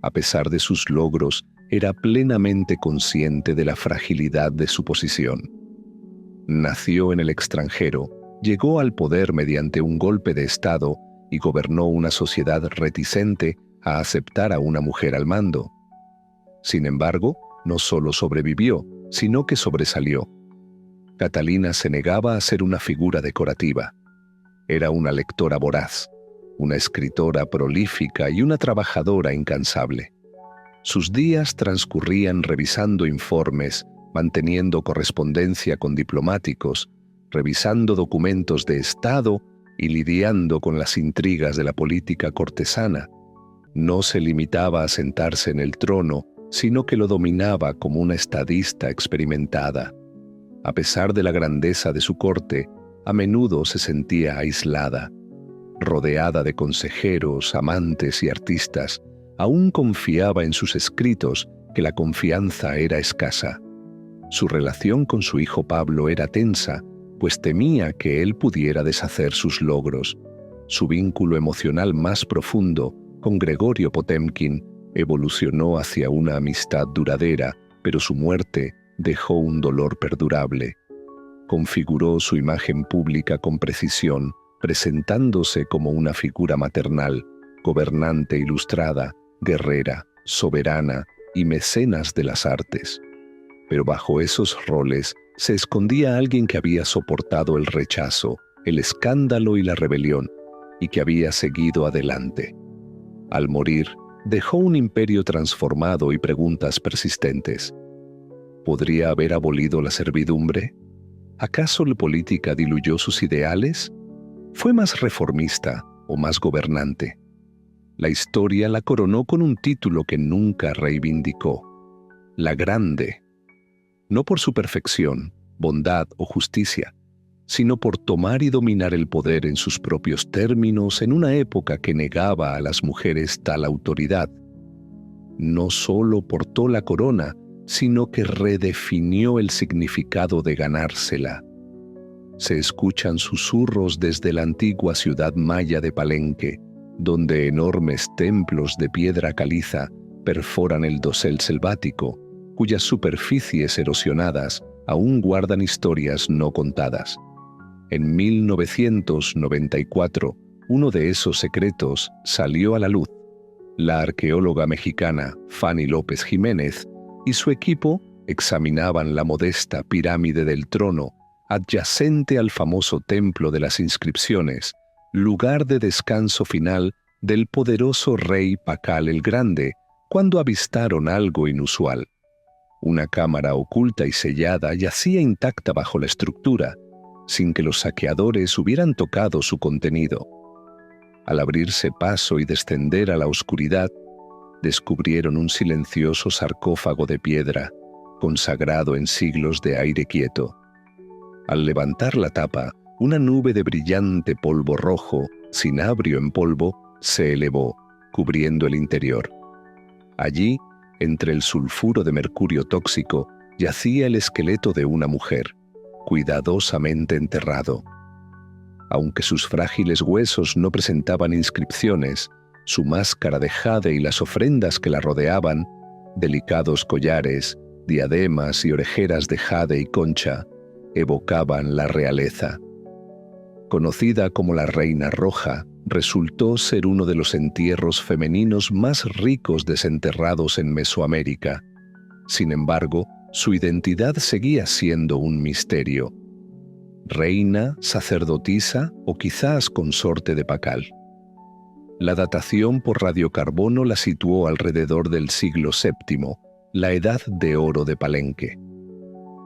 A pesar de sus logros, era plenamente consciente de la fragilidad de su posición. Nació en el extranjero, llegó al poder mediante un golpe de Estado y gobernó una sociedad reticente a aceptar a una mujer al mando. Sin embargo, no solo sobrevivió, sino que sobresalió. Catalina se negaba a ser una figura decorativa. Era una lectora voraz, una escritora prolífica y una trabajadora incansable. Sus días transcurrían revisando informes, manteniendo correspondencia con diplomáticos, revisando documentos de Estado y lidiando con las intrigas de la política cortesana. No se limitaba a sentarse en el trono, sino que lo dominaba como una estadista experimentada. A pesar de la grandeza de su corte, a menudo se sentía aislada. Rodeada de consejeros, amantes y artistas, aún confiaba en sus escritos que la confianza era escasa. Su relación con su hijo Pablo era tensa, pues temía que él pudiera deshacer sus logros. Su vínculo emocional más profundo, con Gregorio Potemkin, evolucionó hacia una amistad duradera, pero su muerte dejó un dolor perdurable. Configuró su imagen pública con precisión, presentándose como una figura maternal, gobernante ilustrada, guerrera, soberana y mecenas de las artes. Pero bajo esos roles se escondía alguien que había soportado el rechazo, el escándalo y la rebelión, y que había seguido adelante. Al morir, dejó un imperio transformado y preguntas persistentes. ¿Podría haber abolido la servidumbre? ¿Acaso la política diluyó sus ideales? ¿Fue más reformista o más gobernante? La historia la coronó con un título que nunca reivindicó: la Grande. No por su perfección, bondad o justicia, sino por tomar y dominar el poder en sus propios términos en una época que negaba a las mujeres tal autoridad. No solo portó la corona, sino que redefinió el significado de ganársela. Se escuchan susurros desde la antigua ciudad maya de Palenque, donde enormes templos de piedra caliza perforan el dosel selvático, cuyas superficies erosionadas aún guardan historias no contadas. En 1994, uno de esos secretos salió a la luz. La arqueóloga mexicana Fanny López Jiménez y su equipo examinaban la modesta pirámide del trono adyacente al famoso Templo de las Inscripciones, lugar de descanso final del poderoso rey Pacal el Grande, cuando avistaron algo inusual. Una cámara oculta y sellada yacía intacta bajo la estructura, sin que los saqueadores hubieran tocado su contenido. Al abrirse paso y descender a la oscuridad, descubrieron un silencioso sarcófago de piedra, consagrado en siglos de aire quieto. Al levantar la tapa, una nube de brillante polvo rojo, cinabrio en polvo, se elevó, cubriendo el interior. Allí, entre el sulfuro de mercurio tóxico, yacía el esqueleto de una mujer, cuidadosamente enterrado. Aunque sus frágiles huesos no presentaban inscripciones, su máscara de jade y las ofrendas que la rodeaban, delicados collares, diademas y orejeras de jade y concha, evocaban la realeza. Conocida como la Reina Roja, resultó ser uno de los entierros femeninos más ricos desenterrados en Mesoamérica. Sin embargo, su identidad seguía siendo un misterio. Reina, sacerdotisa o quizás consorte de Pacal. La datación por radiocarbono la situó alrededor del siglo VII, la Edad de Oro de Palenque.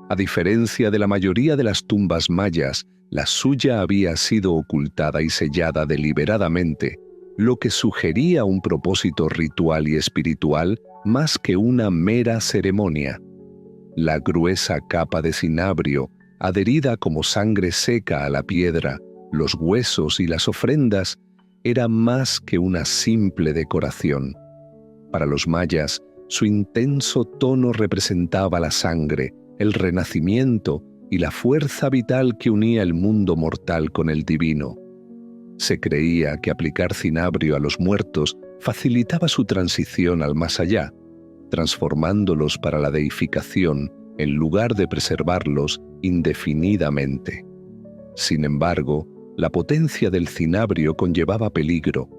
A diferencia de la mayoría de las tumbas mayas, la suya había sido ocultada y sellada deliberadamente, lo que sugería un propósito ritual y espiritual más que una mera ceremonia. La gruesa capa de cinabrio, adherida como sangre seca a la piedra, los huesos y las ofrendas, era más que una simple decoración. Para los mayas, Su intenso tono representaba la sangre, el renacimiento y la fuerza vital que unía el mundo mortal con el divino. Se creía que aplicar cinabrio a los muertos facilitaba su transición al más allá, transformándolos para la deificación en lugar de preservarlos indefinidamente. Sin embargo, la potencia del cinabrio conllevaba peligro.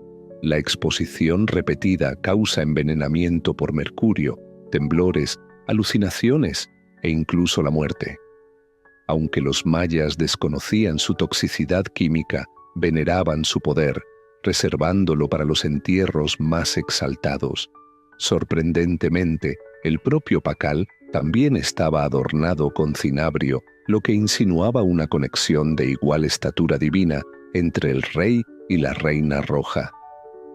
La exposición repetida causa envenenamiento por mercurio, temblores, alucinaciones e incluso la muerte. Aunque los mayas desconocían su toxicidad química, veneraban su poder, reservándolo para los entierros más exaltados. Sorprendentemente, el propio Pacal también estaba adornado con cinabrio, lo que insinuaba una conexión de igual estatura divina entre el rey y la reina roja.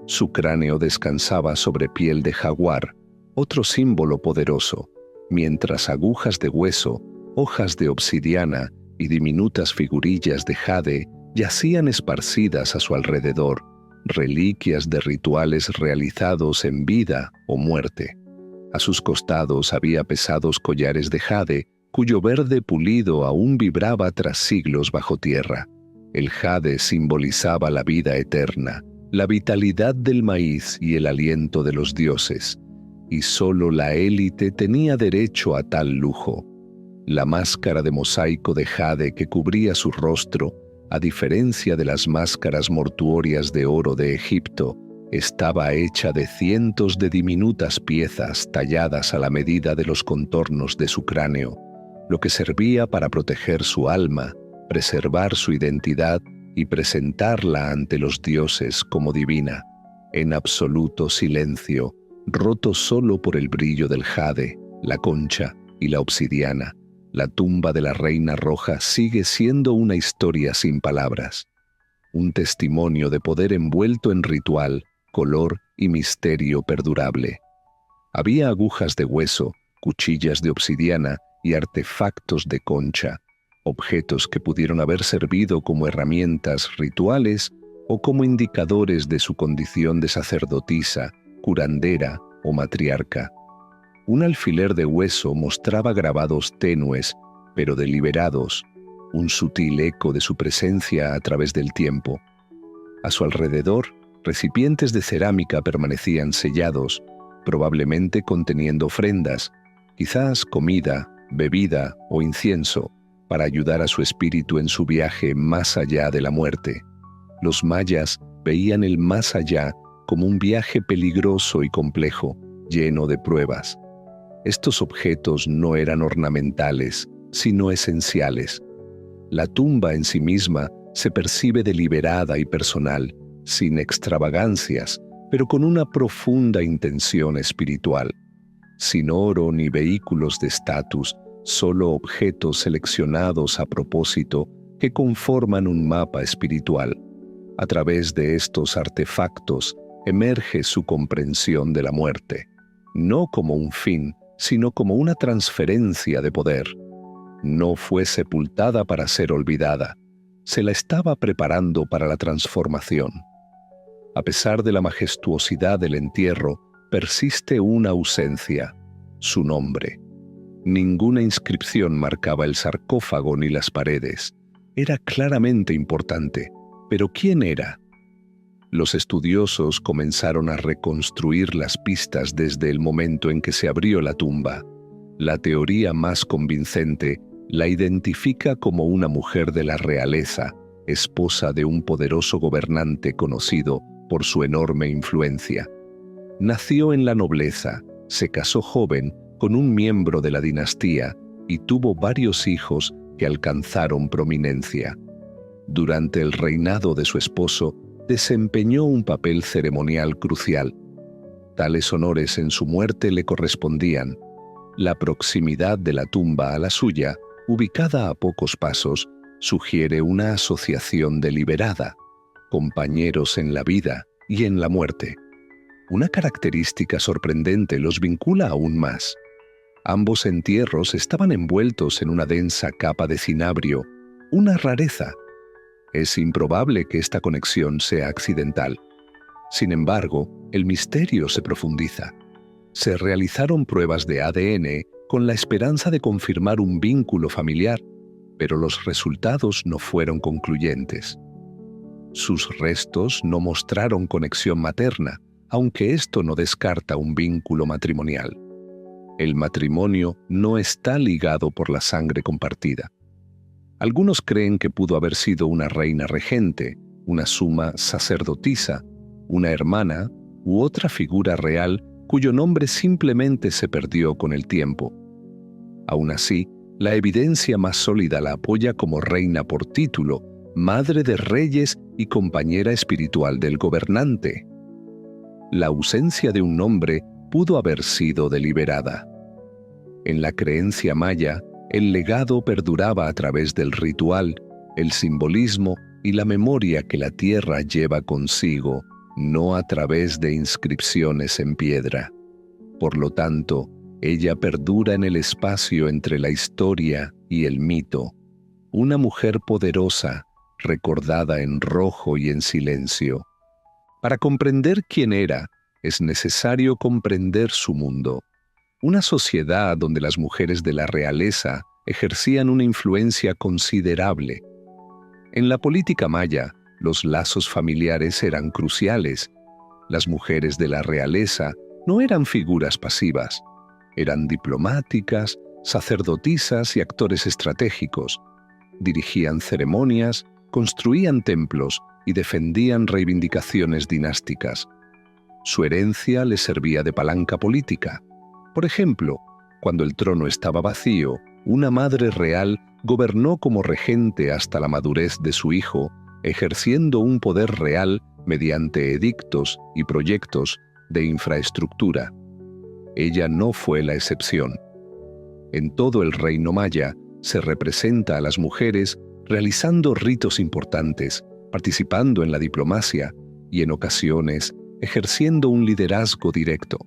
Su cráneo descansaba sobre piel de jaguar, otro símbolo poderoso, mientras agujas de hueso, hojas de obsidiana y diminutas figurillas de jade yacían esparcidas a su alrededor, reliquias de rituales realizados en vida o muerte. A sus costados había pesados collares de jade, cuyo verde pulido aún vibraba tras siglos bajo tierra. El jade simbolizaba la vida eterna, la vitalidad del maíz y el aliento de los dioses, y solo la élite tenía derecho a tal lujo. La máscara de mosaico de jade que cubría su rostro, a diferencia de las máscaras mortuorias de oro de Egipto, estaba hecha de cientos de diminutas piezas talladas a la medida de los contornos de su cráneo, lo que servía para proteger su alma, preservar su identidad y presentarla ante los dioses como divina, en absoluto silencio, roto solo por el brillo del jade, la concha y la obsidiana. La tumba de la Reina Roja sigue siendo una historia sin palabras, un testimonio de poder envuelto en ritual, color y misterio perdurable. Había agujas de hueso, cuchillas de obsidiana y artefactos de concha, objetos que pudieron haber servido como herramientas rituales o como indicadores de su condición de sacerdotisa, curandera o matriarca. Un alfiler de hueso mostraba grabados tenues, pero deliberados, un sutil eco de su presencia a través del tiempo. A su alrededor, recipientes de cerámica permanecían sellados, probablemente conteniendo ofrendas, quizás comida, bebida o incienso, para ayudar a su espíritu en su viaje más allá de la muerte. Los mayas veían el más allá como un viaje peligroso y complejo, lleno de pruebas. Estos objetos no eran ornamentales, sino esenciales. La tumba en sí misma se percibe deliberada y personal, sin extravagancias, pero con una profunda intención espiritual. Sin oro ni vehículos de estatus, solo objetos seleccionados a propósito que conforman un mapa espiritual. A través de estos artefactos emerge su comprensión de la muerte, no como un fin, sino como una transferencia de poder. No fue sepultada para ser olvidada, se la estaba preparando para la transformación. A pesar de la majestuosidad del entierro, persiste una ausencia, su nombre. Ninguna inscripción marcaba el sarcófago ni las paredes. Era claramente importante, pero ¿quién era? Los estudiosos comenzaron a reconstruir las pistas desde el momento en que se abrió la tumba. La teoría más convincente la identifica como una mujer de la realeza, esposa de un poderoso gobernante conocido por su enorme influencia. Nació en la nobleza, se casó joven con un miembro de la dinastía y tuvo varios hijos que alcanzaron prominencia. Durante el reinado de su esposo, desempeñó un papel ceremonial crucial. Tales honores en su muerte le correspondían. La proximidad de la tumba a la suya, ubicada a pocos pasos, sugiere una asociación deliberada, compañeros en la vida y en la muerte. Una característica sorprendente los vincula aún más. Ambos entierros estaban envueltos en una densa capa de cinabrio, una rareza. Es improbable que esta conexión sea accidental. Sin embargo, el misterio se profundiza. Se realizaron pruebas de ADN con la esperanza de confirmar un vínculo familiar, pero los resultados no fueron concluyentes. Sus restos no mostraron conexión materna, aunque esto no descarta un vínculo matrimonial. El matrimonio no está ligado por la sangre compartida. Algunos creen que pudo haber sido una reina regente, una suma sacerdotisa, una hermana u otra figura real cuyo nombre simplemente se perdió con el tiempo. Aún así, la evidencia más sólida la apoya como reina por título, madre de reyes y compañera espiritual del gobernante. La ausencia de un nombre pudo haber sido deliberada. En la creencia maya, el legado perduraba a través del ritual, el simbolismo y la memoria que la tierra lleva consigo, no a través de inscripciones en piedra. Por lo tanto, ella perdura en el espacio entre la historia y el mito, una mujer poderosa, recordada en rojo y en silencio. Para comprender quién era, es necesario comprender su mundo. Una sociedad donde las mujeres de la realeza ejercían una influencia considerable. En la política maya, los lazos familiares eran cruciales. Las mujeres de la realeza no eran figuras pasivas. Eran diplomáticas, sacerdotisas y actores estratégicos. Dirigían ceremonias, construían templos y defendían reivindicaciones dinásticas. Su herencia les servía de palanca política. Por ejemplo, cuando el trono estaba vacío, una madre real gobernó como regente hasta la madurez de su hijo, ejerciendo un poder real mediante edictos y proyectos de infraestructura. Ella no fue la excepción. En todo el reino maya se representa a las mujeres realizando ritos importantes, participando en la diplomacia y en ocasiones ejerciendo un liderazgo directo.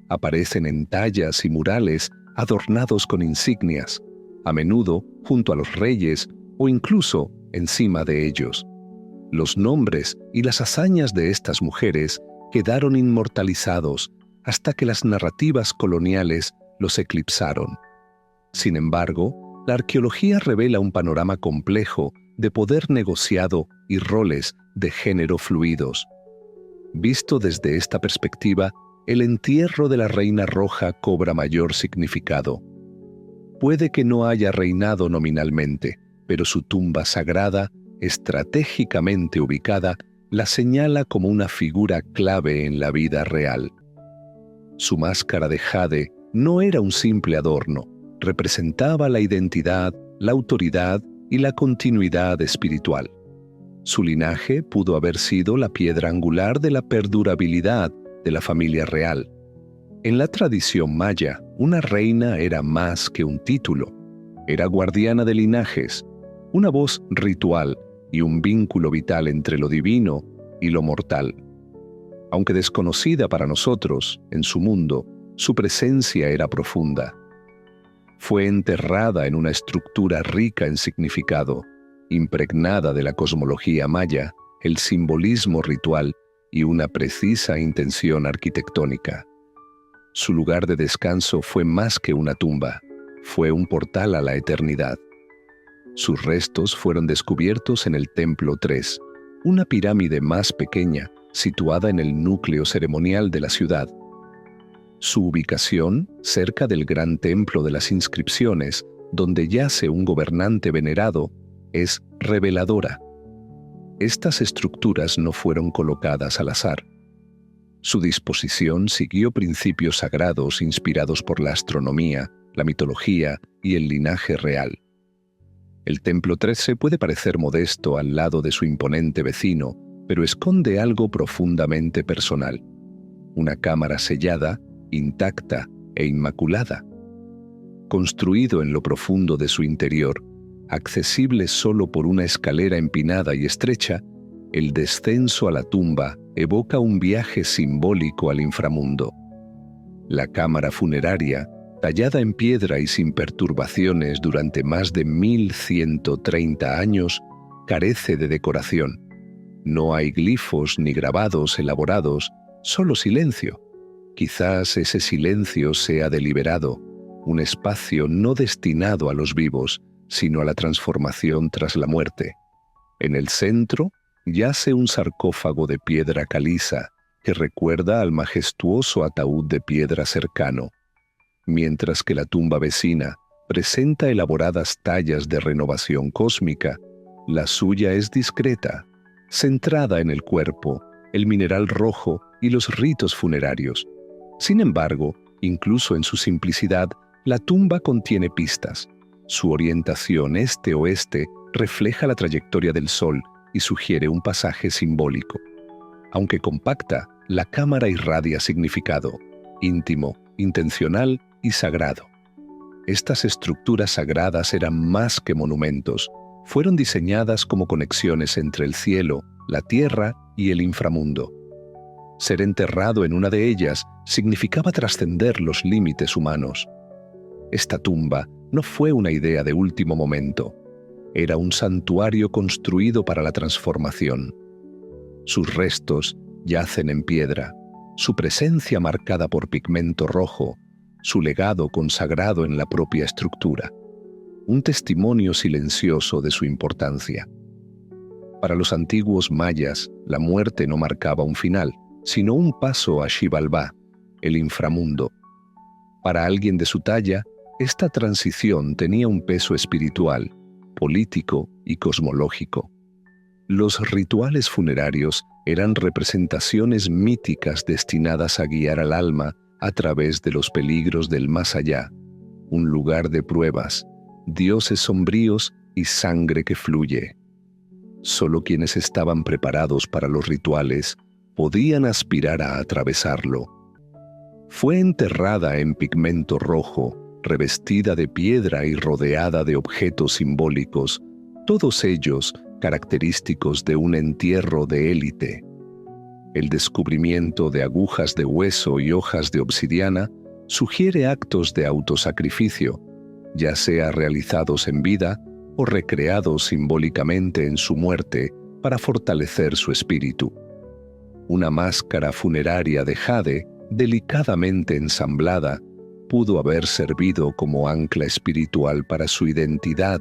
Aparecen en tallas y murales adornados con insignias, a menudo junto a los reyes o incluso encima de ellos. Los nombres y las hazañas de estas mujeres quedaron inmortalizados hasta que las narrativas coloniales los eclipsaron. Sin embargo, la arqueología revela un panorama complejo de poder negociado y roles de género fluidos. Visto desde esta perspectiva, el entierro de la Reina Roja cobra mayor significado. Puede que no haya reinado nominalmente, pero su tumba sagrada, estratégicamente ubicada, la señala como una figura clave en la vida real. Su máscara de jade no era un simple adorno, representaba la identidad, la autoridad y la continuidad espiritual. Su linaje pudo haber sido la piedra angular de la perdurabilidad de la familia real. En la tradición maya, una reina era más que un título. Era guardiana de linajes, una voz ritual y un vínculo vital entre lo divino y lo mortal. Aunque desconocida para nosotros, en su mundo, su presencia era profunda. Fue enterrada en una estructura rica en significado, impregnada de la cosmología maya, el simbolismo ritual y una precisa intención arquitectónica. Su lugar de descanso fue más que una tumba, fue un portal a la eternidad. Sus restos fueron descubiertos en el Templo 3, una pirámide más pequeña situada en el núcleo ceremonial de la ciudad. Su ubicación, cerca del gran templo de las inscripciones, donde yace un gobernante venerado, es reveladora. Estas estructuras no fueron colocadas al azar. Su disposición siguió principios sagrados inspirados por la astronomía, la mitología y el linaje real. El Templo 13 puede parecer modesto al lado de su imponente vecino, pero esconde algo profundamente personal. Una cámara sellada, intacta e inmaculada. Construido en lo profundo de su interior, accesible solo por una escalera empinada y estrecha, el descenso a la tumba evoca un viaje simbólico al inframundo. La cámara funeraria, tallada en piedra y sin perturbaciones durante más de 1130 años, carece de decoración. No hay glifos ni grabados elaborados, solo silencio. Quizás ese silencio sea deliberado, un espacio no destinado a los vivos, sino a la transformación tras la muerte. En el centro yace un sarcófago de piedra caliza que recuerda al majestuoso ataúd de piedra cercano, mientras que la tumba vecina presenta elaboradas tallas de renovación cósmica. La suya es discreta, centrada en el cuerpo, el mineral rojo y los ritos funerarios. Sin embargo, incluso en su simplicidad, la tumba contiene pistas. Su orientación este-oeste refleja la trayectoria del sol y sugiere un pasaje simbólico. Aunque compacta, la cámara irradia significado, íntimo, intencional y sagrado. Estas estructuras sagradas eran más que monumentos, fueron diseñadas como conexiones entre el cielo, la tierra y el inframundo. Ser enterrado en una de ellas significaba trascender los límites humanos. Esta tumba no fue una idea de último momento, era un santuario construido para la transformación. Sus restos yacen en piedra, su presencia marcada por pigmento rojo, su legado consagrado en la propia estructura, un testimonio silencioso de su importancia. Para los antiguos mayas, la muerte no marcaba un final, sino un paso a Xibalbá, el inframundo. Para alguien de su talla, esta transición tenía un peso espiritual, político y cosmológico. Los rituales funerarios eran representaciones míticas destinadas a guiar al alma a través de los peligros del más allá, un lugar de pruebas, dioses sombríos y sangre que fluye. Solo quienes estaban preparados para los rituales podían aspirar a atravesarlo. Fue enterrada en pigmento rojo, revestida de piedra y rodeada de objetos simbólicos, todos ellos característicos de un entierro de élite. El descubrimiento de agujas de hueso y hojas de obsidiana sugiere actos de autosacrificio, ya sea realizados en vida o recreados simbólicamente en su muerte para fortalecer su espíritu. Una máscara funeraria de jade, delicadamente ensamblada, pudo haber servido como ancla espiritual para su identidad,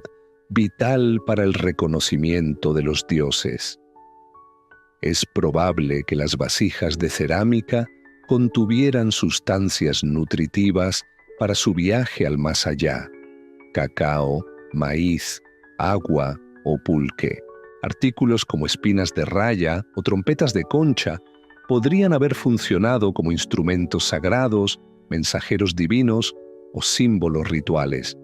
vital para el reconocimiento de los dioses. Es probable que las vasijas de cerámica contuvieran sustancias nutritivas para su viaje al más allá: cacao, maíz, agua o pulque. Artículos como espinas de raya o trompetas de concha podrían haber funcionado como instrumentos sagrados, mensajeros divinos o símbolos rituales.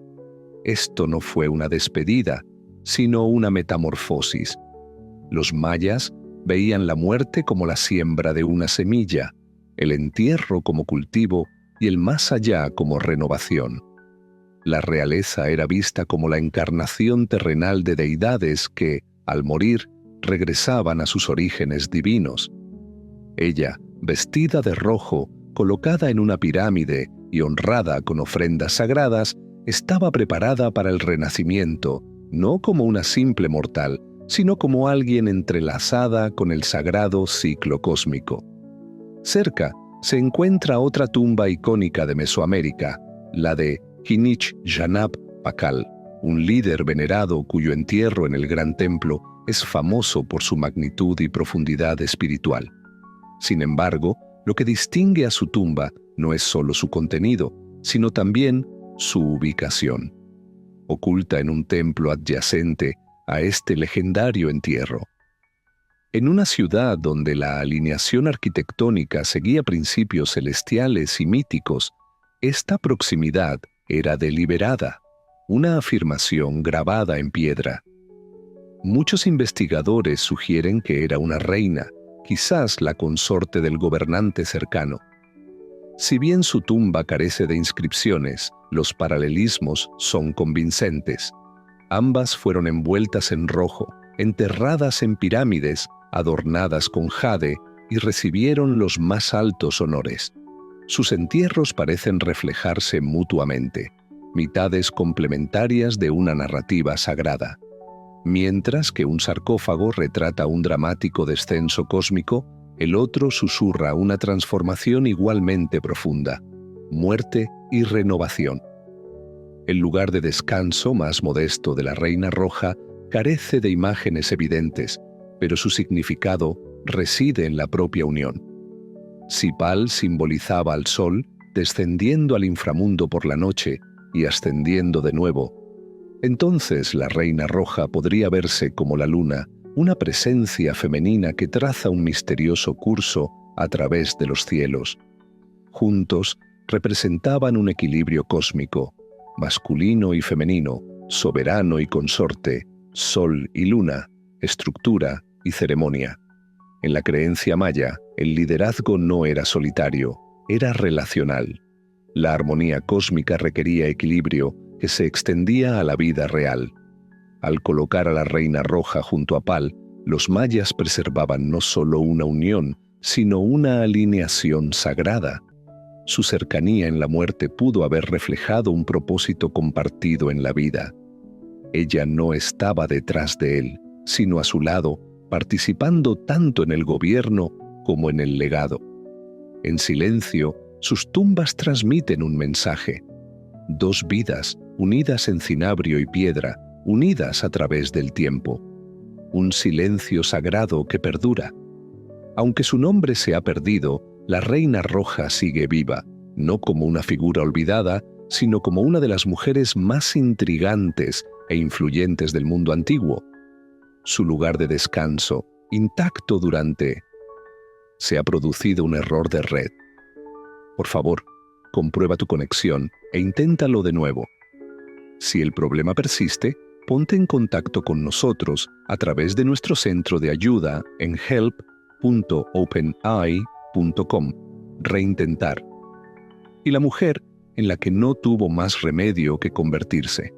Esto no fue una despedida, sino una metamorfosis. Los mayas veían la muerte como la siembra de una semilla, el entierro como cultivo y el más allá como renovación. La realeza era vista como la encarnación terrenal de deidades que, al morir, regresaban a sus orígenes divinos. Ella, vestida de rojo, colocada en una pirámide y honrada con ofrendas sagradas, estaba preparada para el renacimiento, no como una simple mortal, sino como alguien entrelazada con el sagrado ciclo cósmico. Cerca se encuentra otra tumba icónica de Mesoamérica, la de Kinich Janab Pakal, un líder venerado cuyo entierro en el Gran Templo es famoso por su magnitud y profundidad espiritual. Sin embargo, lo que distingue a su tumba no es solo su contenido, sino también su ubicación, oculta en un templo adyacente a este legendario entierro. En una ciudad donde la alineación arquitectónica seguía principios celestiales y míticos, esta proximidad era deliberada, una afirmación grabada en piedra. Muchos investigadores sugieren que era una reina, quizás la consorte del gobernante cercano. Si bien su tumba carece de inscripciones, los paralelismos son convincentes. Ambas fueron envueltas en rojo, enterradas en pirámides, adornadas con jade y recibieron los más altos honores. Sus entierros parecen reflejarse mutuamente, mitades complementarias de una narrativa sagrada. Mientras que un sarcófago retrata un dramático descenso cósmico, El otro susurra una transformación igualmente profunda, muerte y renovación. El lugar de descanso más modesto de la Reina Roja carece de imágenes evidentes, pero su significado reside en la propia unión. Sipal simbolizaba al sol descendiendo al inframundo por la noche y ascendiendo de nuevo. Entonces la Reina Roja podría verse como la luna, una presencia femenina que traza un misterioso curso a través de los cielos. Juntos representaban un equilibrio cósmico, masculino y femenino, soberano y consorte, sol y luna, estructura y ceremonia. En la creencia maya, el liderazgo no era solitario, era relacional. La armonía cósmica requería equilibrio que se extendía a la vida real. Al colocar a la Reina Roja junto a Pal, los mayas preservaban no solo una unión, sino una alineación sagrada. Su cercanía en la muerte pudo haber reflejado un propósito compartido en la vida. Ella no estaba detrás de él, sino a su lado, participando tanto en el gobierno como en el legado. En silencio, sus tumbas transmiten un mensaje. Dos vidas, unidas en cinabrio y piedra, unidas a través del tiempo. Un silencio sagrado que perdura. Aunque su nombre se ha perdido, la Reina Roja sigue viva, no como una figura olvidada, sino como una de las mujeres más intrigantes e influyentes del mundo antiguo. Su lugar de descanso, intacto durante... Se ha producido un error de red. Por favor, comprueba tu conexión e inténtalo de nuevo. Si el problema persiste, ponte en contacto con nosotros a través de nuestro centro de ayuda en help.openai.com. Reintentar. Y la mujer en la que no tuvo más remedio que convertirse.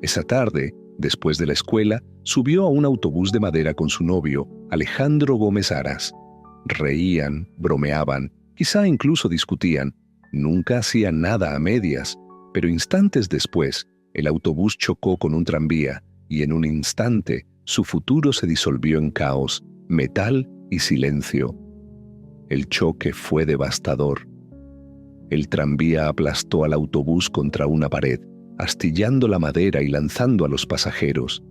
Esa tarde, después de la escuela, subió a un autobús de madera con su novio, Alejandro Gómez Aras. Reían, bromeaban, quizá incluso discutían. Nunca hacían nada a medias, pero instantes después, el autobús chocó con un tranvía y en un instante su futuro se disolvió en caos, metal y silencio. El choque fue devastador. El tranvía aplastó al autobús contra una pared, astillando la madera y lanzando a los pasajeros.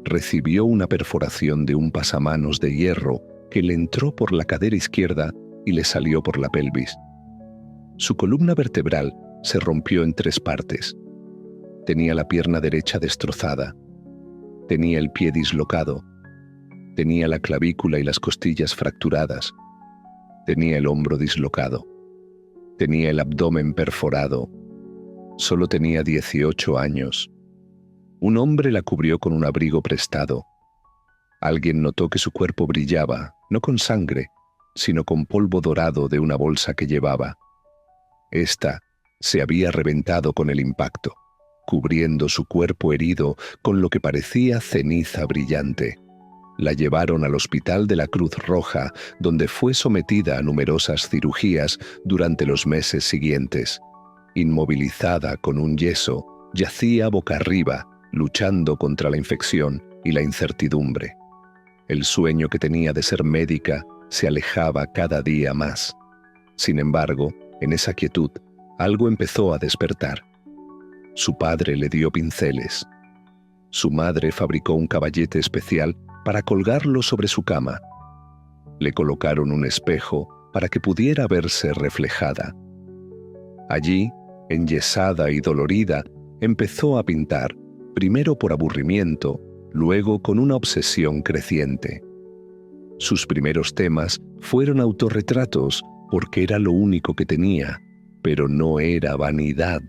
Recibió una perforación de un pasamanos de hierro que le entró por la cadera izquierda y le salió por la pelvis. Su columna vertebral se rompió en 3 partes. Tenía la pierna derecha destrozada. Tenía el pie dislocado. Tenía la clavícula y las costillas fracturadas. Tenía el hombro dislocado. Tenía el abdomen perforado. Solo tenía 18 años. Un hombre la cubrió con un abrigo prestado. Alguien notó que su cuerpo brillaba, no con sangre, sino con polvo dorado de una bolsa que llevaba. Esta se había reventado con el impacto, cubriendo su cuerpo herido con lo que parecía ceniza brillante. La llevaron al hospital de la Cruz Roja, donde fue sometida a numerosas cirugías durante los meses siguientes. Inmovilizada con un yeso, yacía boca arriba, luchando contra la infección y la incertidumbre. El sueño que tenía de ser médica se alejaba cada día más. Sin embargo, en esa quietud, algo empezó a despertar. Su padre le dio pinceles. Su madre fabricó un caballete especial para colgarlo sobre su cama. Le colocaron un espejo para que pudiera verse reflejada. Allí, enyesada y dolorida, empezó a pintar, primero por aburrimiento, luego con una obsesión creciente. Sus primeros temas fueron autorretratos porque era lo único que tenía, pero no era vanidad,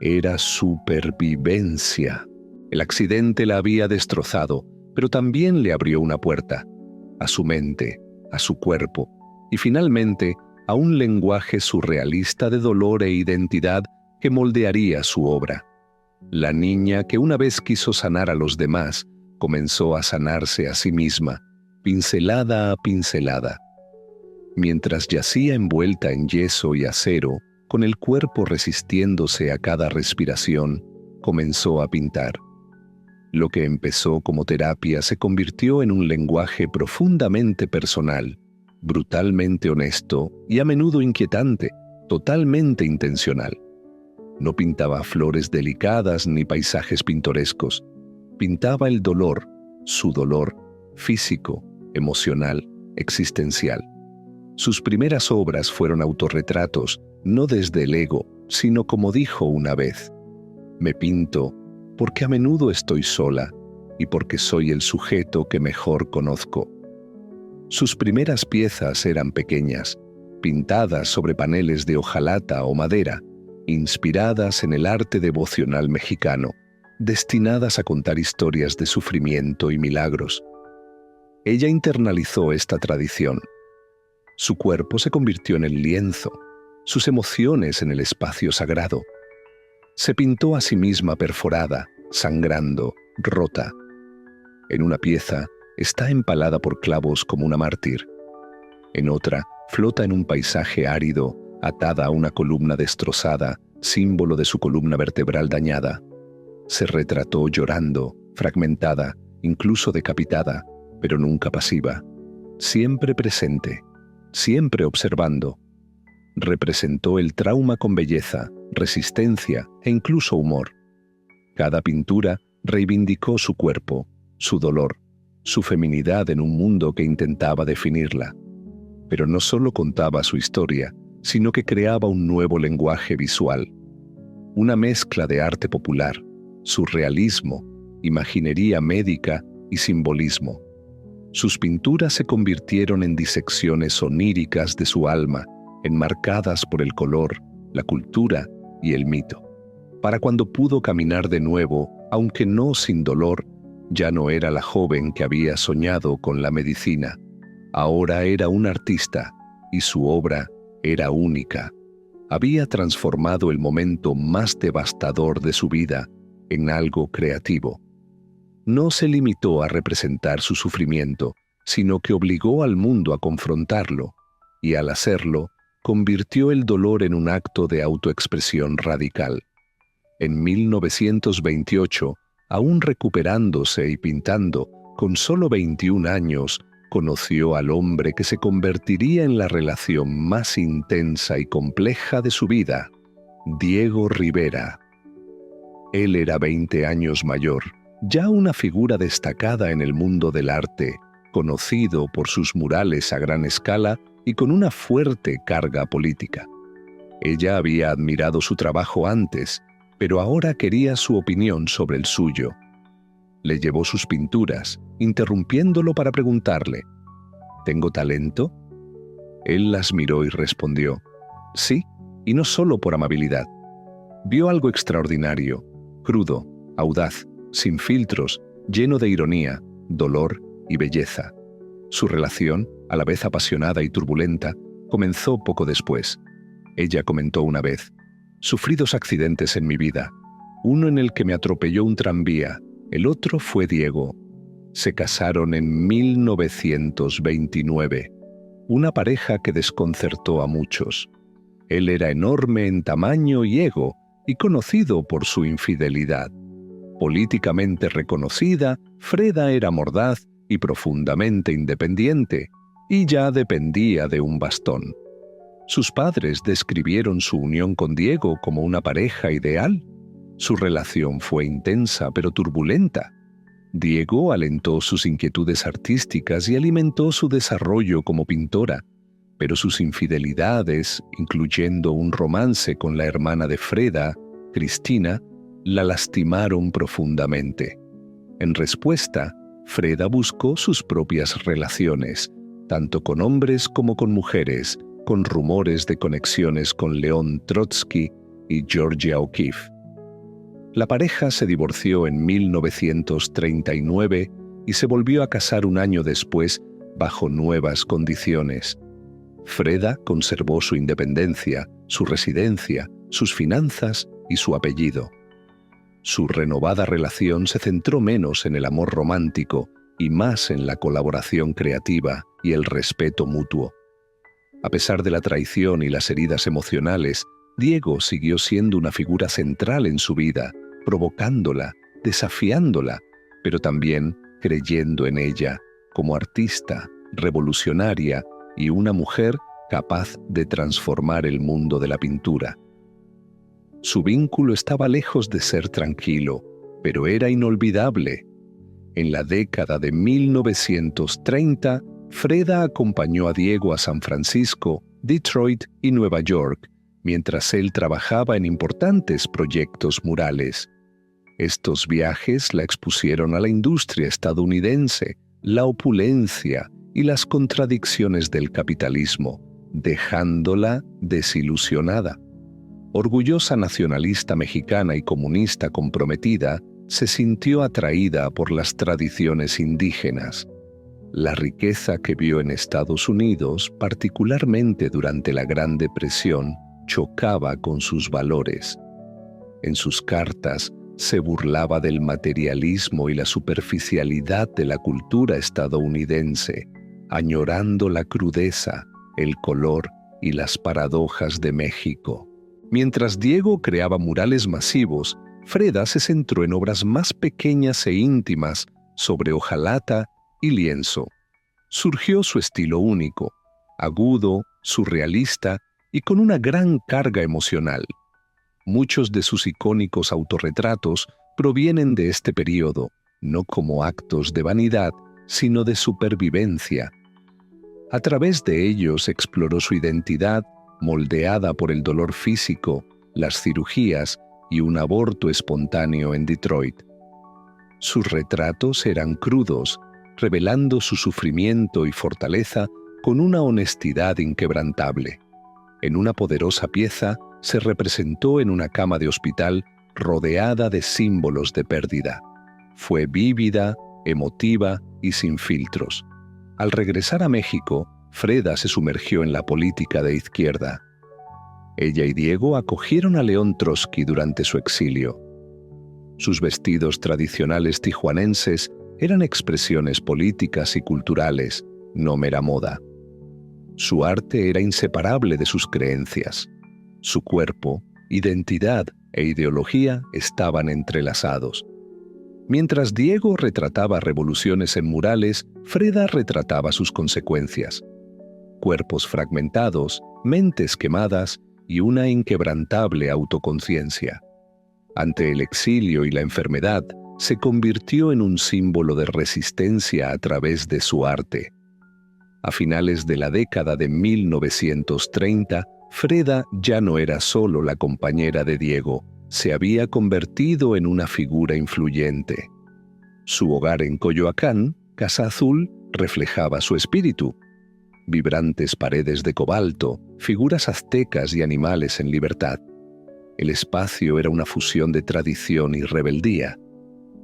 era supervivencia. El accidente la había destrozado, pero también le abrió una puerta, a su mente, a su cuerpo, y finalmente a un lenguaje surrealista de dolor e identidad que moldearía su obra. La niña que una vez quiso sanar a los demás, comenzó a sanarse a sí misma, pincelada a pincelada. Mientras yacía envuelta en yeso y acero, con el cuerpo resistiéndose a cada respiración, comenzó a pintar. Lo que empezó como terapia se convirtió en un lenguaje profundamente personal, brutalmente honesto y a menudo inquietante, totalmente intencional. No pintaba flores delicadas ni paisajes pintorescos. Pintaba el dolor, su dolor, físico, emocional, existencial. Sus primeras obras fueron autorretratos, no desde el ego, sino como dijo una vez: me pinto porque a menudo estoy sola y porque soy el sujeto que mejor conozco. Sus primeras piezas eran pequeñas, pintadas sobre paneles de hojalata o madera, inspiradas en el arte devocional mexicano, destinadas a contar historias de sufrimiento y milagros. Ella internalizó esta tradición. Su cuerpo se convirtió en el lienzo, sus emociones en el espacio sagrado. Se pintó a sí misma perforada, sangrando, rota. En una pieza está empalada por clavos como una mártir. En otra flota en un paisaje árido, atada a una columna destrozada, símbolo de su columna vertebral dañada. Se retrató llorando, fragmentada, incluso decapitada, pero nunca pasiva. Siempre presente, siempre observando. Representó el trauma con belleza, resistencia e incluso humor. Cada pintura reivindicó su cuerpo, su dolor, su feminidad en un mundo que intentaba definirla. Pero no solo contaba su historia, sino que creaba un nuevo lenguaje visual. Una mezcla de arte popular, surrealismo, imaginería médica y simbolismo. Sus pinturas se convirtieron en disecciones oníricas de su alma, enmarcadas por el color, la cultura y el mito. Para cuando pudo caminar de nuevo, aunque no sin dolor, ya no era la joven que había soñado con la medicina. Ahora era un artista, y su obra era única. Había transformado el momento más devastador de su vida en algo creativo. No se limitó a representar su sufrimiento, sino que obligó al mundo a confrontarlo, y al hacerlo, convirtió el dolor en un acto de autoexpresión radical. En 1928, aún recuperándose y pintando, con solo 21 años, conoció al hombre que se convertiría en la relación más intensa y compleja de su vida, Diego Rivera. Él era 20 años mayor, ya una figura destacada en el mundo del arte, conocido por sus murales a gran escala y con una fuerte carga política. Ella había admirado su trabajo antes, pero ahora quería su opinión sobre el suyo. Le llevó sus pinturas, interrumpiéndolo para preguntarle: ¿tengo talento? Él las miró y respondió: sí, y no solo por amabilidad. Vio algo extraordinario, crudo, audaz, sin filtros, lleno de ironía, dolor y belleza. Su relación, a la vez apasionada y turbulenta, comenzó poco después. Ella comentó una vez: sufrí 2 accidentes en mi vida, uno en el que me atropelló un tranvía, el otro fue Diego. Se casaron en 1929, una pareja que desconcertó a muchos. Él era enorme en tamaño y ego y conocido por su infidelidad. Políticamente reconocida, Freda era mordaz y profundamente independiente, y ya dependía de un bastón. Sus padres describieron su unión con Diego como una pareja ideal. Su relación fue intensa pero turbulenta. Diego alentó sus inquietudes artísticas y alimentó su desarrollo como pintora, pero sus infidelidades, incluyendo un romance con la hermana de Freda, Cristina, la lastimaron profundamente. En respuesta, Freda buscó sus propias relaciones, tanto con hombres como con mujeres, con rumores de conexiones con León Trotsky y Georgia O'Keeffe. La pareja se divorció en 1939 y se volvió a casar un año después bajo nuevas condiciones. Freda conservó su independencia, su residencia, sus finanzas y su apellido. Su renovada relación se centró menos en el amor romántico y más en la colaboración creativa y el respeto mutuo. A pesar de la traición y las heridas emocionales, Diego siguió siendo una figura central en su vida, provocándola, desafiándola, pero también creyendo en ella, como artista, revolucionaria y una mujer capaz de transformar el mundo de la pintura. Su vínculo estaba lejos de ser tranquilo, pero era inolvidable. En la década de 1930, Freda acompañó a Diego a San Francisco, Detroit y Nueva York, mientras él trabajaba en importantes proyectos murales. Estos viajes la expusieron a la industria estadounidense, la opulencia y las contradicciones del capitalismo, dejándola desilusionada. Orgullosa nacionalista mexicana y comunista comprometida, se sintió atraída por las tradiciones indígenas. La riqueza que vio en Estados Unidos, particularmente durante la Gran Depresión, chocaba con sus valores. En sus cartas, se burlaba del materialismo y la superficialidad de la cultura estadounidense, añorando la crudeza, el color y las paradojas de México. Mientras Diego creaba murales masivos, Freda se centró en obras más pequeñas e íntimas sobre hojalata y lienzo. Surgió su estilo único, agudo, surrealista y con una gran carga emocional. Muchos de sus icónicos autorretratos provienen de este periodo, no como actos de vanidad, sino de supervivencia. A través de ellos exploró su identidad, moldeada por el dolor físico, las cirugías y un aborto espontáneo en Detroit. Sus retratos eran crudos, revelando su sufrimiento y fortaleza con una honestidad inquebrantable. En una poderosa pieza, se representó en una cama de hospital rodeada de símbolos de pérdida. Fue vívida, emotiva y sin filtros. Al regresar a México, Freda se sumergió en la política de izquierda. Ella y Diego acogieron a León Trotsky durante su exilio. Sus vestidos tradicionales tijuanenses eran expresiones políticas y culturales, no mera moda. Su arte era inseparable de sus creencias. Su cuerpo, identidad e ideología estaban entrelazados. Mientras Diego retrataba revoluciones en murales, Freda retrataba sus consecuencias. Cuerpos fragmentados, mentes quemadas y una inquebrantable autoconciencia. Ante el exilio y la enfermedad, se convirtió en un símbolo de resistencia a través de su arte. A finales de la década de 1930, Freda ya no era solo la compañera de Diego, se había convertido en una figura influyente. Su hogar en Coyoacán, Casa Azul, reflejaba su espíritu. Vibrantes paredes de cobalto, figuras aztecas y animales en libertad. El espacio era una fusión de tradición y rebeldía.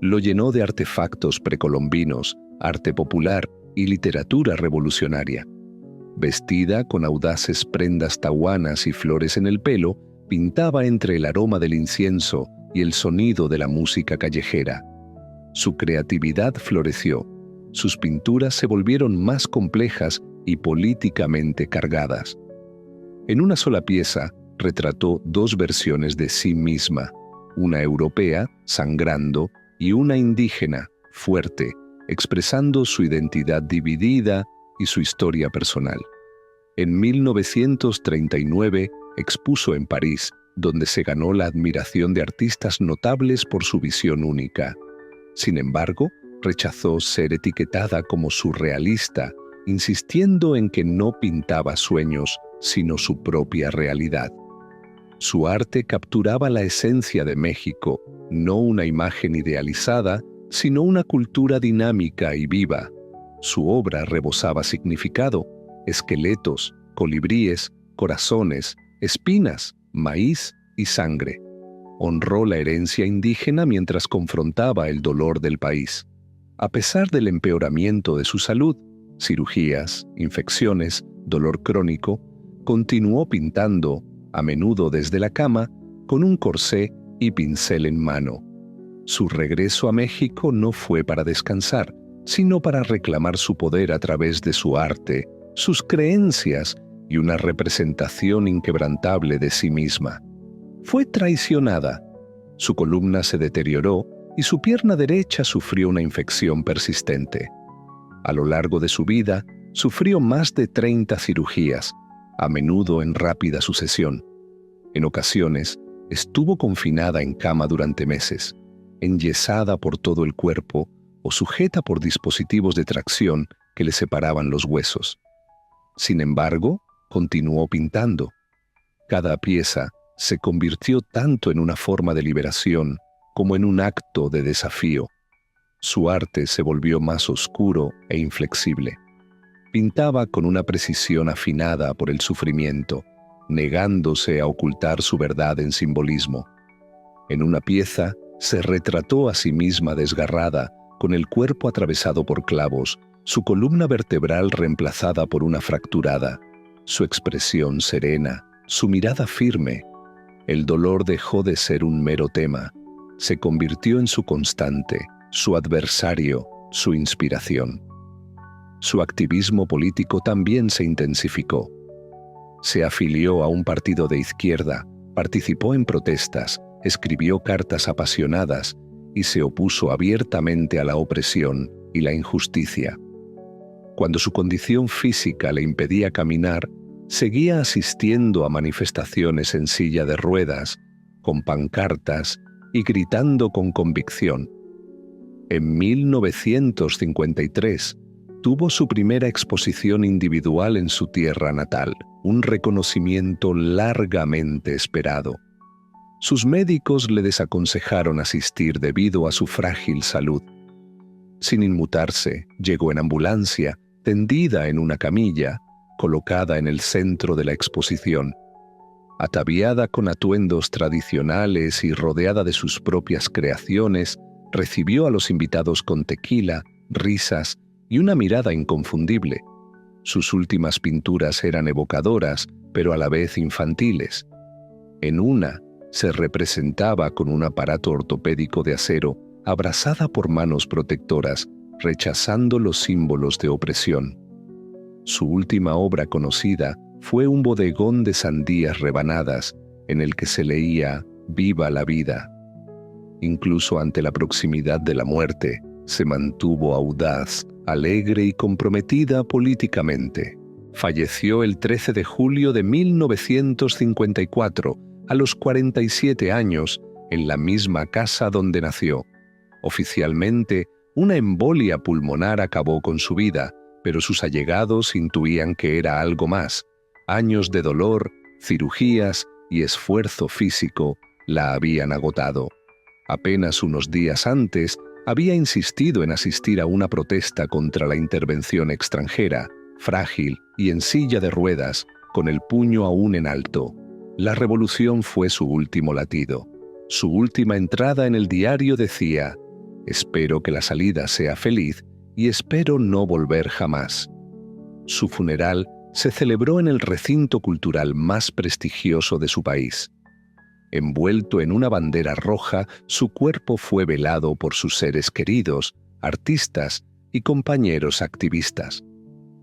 Lo llenó de artefactos precolombinos, arte popular y literatura revolucionaria. Vestida con audaces prendas tahuanas y flores en el pelo, pintaba entre el aroma del incienso y el sonido de la música callejera. Su creatividad floreció. Sus pinturas se volvieron más complejas y políticamente cargadas. En una sola pieza, retrató dos versiones de sí misma, una europea, sangrando, y una indígena, fuerte, expresando su identidad dividida y su historia personal. En 1939 expuso en París, donde se ganó la admiración de artistas notables por su visión única. Sin embargo, rechazó ser etiquetada como surrealista, insistiendo en que no pintaba sueños, sino su propia realidad. Su arte capturaba la esencia de México, no una imagen idealizada, sino una cultura dinámica y viva. Su obra rebosaba significado: esqueletos, colibríes, corazones, espinas, maíz y sangre. Honró la herencia indígena mientras confrontaba el dolor del país. A pesar del empeoramiento de su salud, cirugías, infecciones, dolor crónico, continuó pintando, a menudo desde la cama, con un corsé y pincel en mano. Su regreso a México no fue para descansar, sino para reclamar su poder a través de su arte, sus creencias y una representación inquebrantable de sí misma. Fue traicionada. Su columna se deterioró y su pierna derecha sufrió una infección persistente. A lo largo de su vida, Sufrió más de 30 cirugías, a menudo en rápida sucesión. En ocasiones, estuvo confinada en cama durante meses, enyesada por todo el cuerpo o sujeta por dispositivos de tracción que le separaban los huesos. Sin embargo, continuó pintando. Cada pieza se convirtió tanto en una forma de liberación como en un acto de desafío. Su arte se volvió más oscuro e inflexible. Pintaba con una precisión afinada por el sufrimiento, negándose a ocultar su verdad en simbolismo. En una pieza se retrató a sí misma desgarrada, con el cuerpo atravesado por clavos, su columna vertebral reemplazada por una fracturada, su expresión serena, su mirada firme. El dolor dejó de ser un mero tema, se convirtió en su constante, su adversario, su inspiración. Su activismo político también se intensificó. Se afilió a un partido de izquierda, participó en protestas, escribió cartas apasionadas y se opuso abiertamente a la opresión y la injusticia. Cuando su condición física le impedía caminar, seguía asistiendo a manifestaciones en silla de ruedas, con pancartas y gritando con convicción. En 1953, tuvo su primera exposición individual en su tierra natal, un reconocimiento largamente esperado. Sus médicos le desaconsejaron asistir debido a su frágil salud. Sin inmutarse, llegó en ambulancia, tendida en una camilla, colocada en el centro de la exposición. Ataviada con atuendos tradicionales y rodeada de sus propias creaciones, recibió a los invitados con tequila, risas y una mirada inconfundible. Sus últimas pinturas eran evocadoras, pero a la vez infantiles. En una, se representaba con un aparato ortopédico de acero, abrazada por manos protectoras, rechazando los símbolos de opresión. Su última obra conocida fue un bodegón de sandías rebanadas, en el que se leía «Viva la vida». Incluso ante la proximidad de la muerte, se mantuvo audaz, alegre y comprometida políticamente. Falleció el 13 de julio de 1954, a los 47 años, en la misma casa donde nació. Oficialmente, una embolia pulmonar acabó con su vida, pero sus allegados intuían que era algo más. Años de dolor, cirugías y esfuerzo físico la habían agotado. Apenas unos días antes, había insistido en asistir a una protesta contra la intervención extranjera, frágil y en silla de ruedas, con el puño aún en alto. La revolución fue su último latido. Su última entrada en el diario decía: «Espero que la salida sea feliz y espero no volver jamás». Su funeral se celebró en el recinto cultural más prestigioso de su país. Envuelto en una bandera roja, su cuerpo fue velado por sus seres queridos, artistas y compañeros activistas.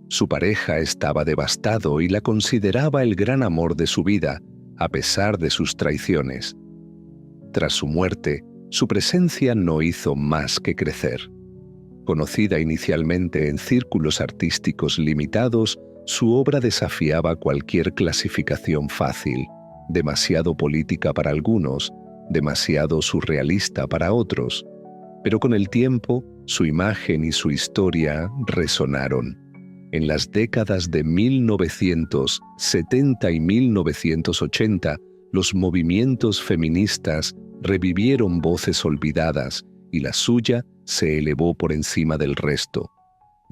Su pareja estaba devastado y la consideraba el gran amor de su vida, a pesar de sus traiciones. Tras su muerte, su presencia no hizo más que crecer. Conocida inicialmente en círculos artísticos limitados, su obra desafiaba cualquier clasificación fácil, demasiado política para algunos, demasiado surrealista para otros. Pero con el tiempo, su imagen y su historia resonaron. En las décadas de 1970 y 1980, los movimientos feministas revivieron voces olvidadas y la suya se elevó por encima del resto.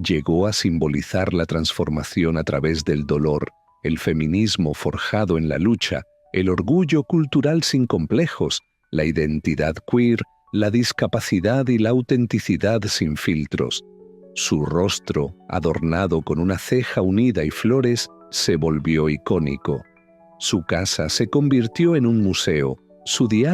Llegó a simbolizar la transformación a través del dolor, el feminismo forjado en la lucha, el orgullo cultural sin complejos, la identidad queer, la discapacidad y la autenticidad sin filtros. Su rostro, adornado con una ceja unida y flores, se volvió icónico. Su casa se convirtió en un museo, su diario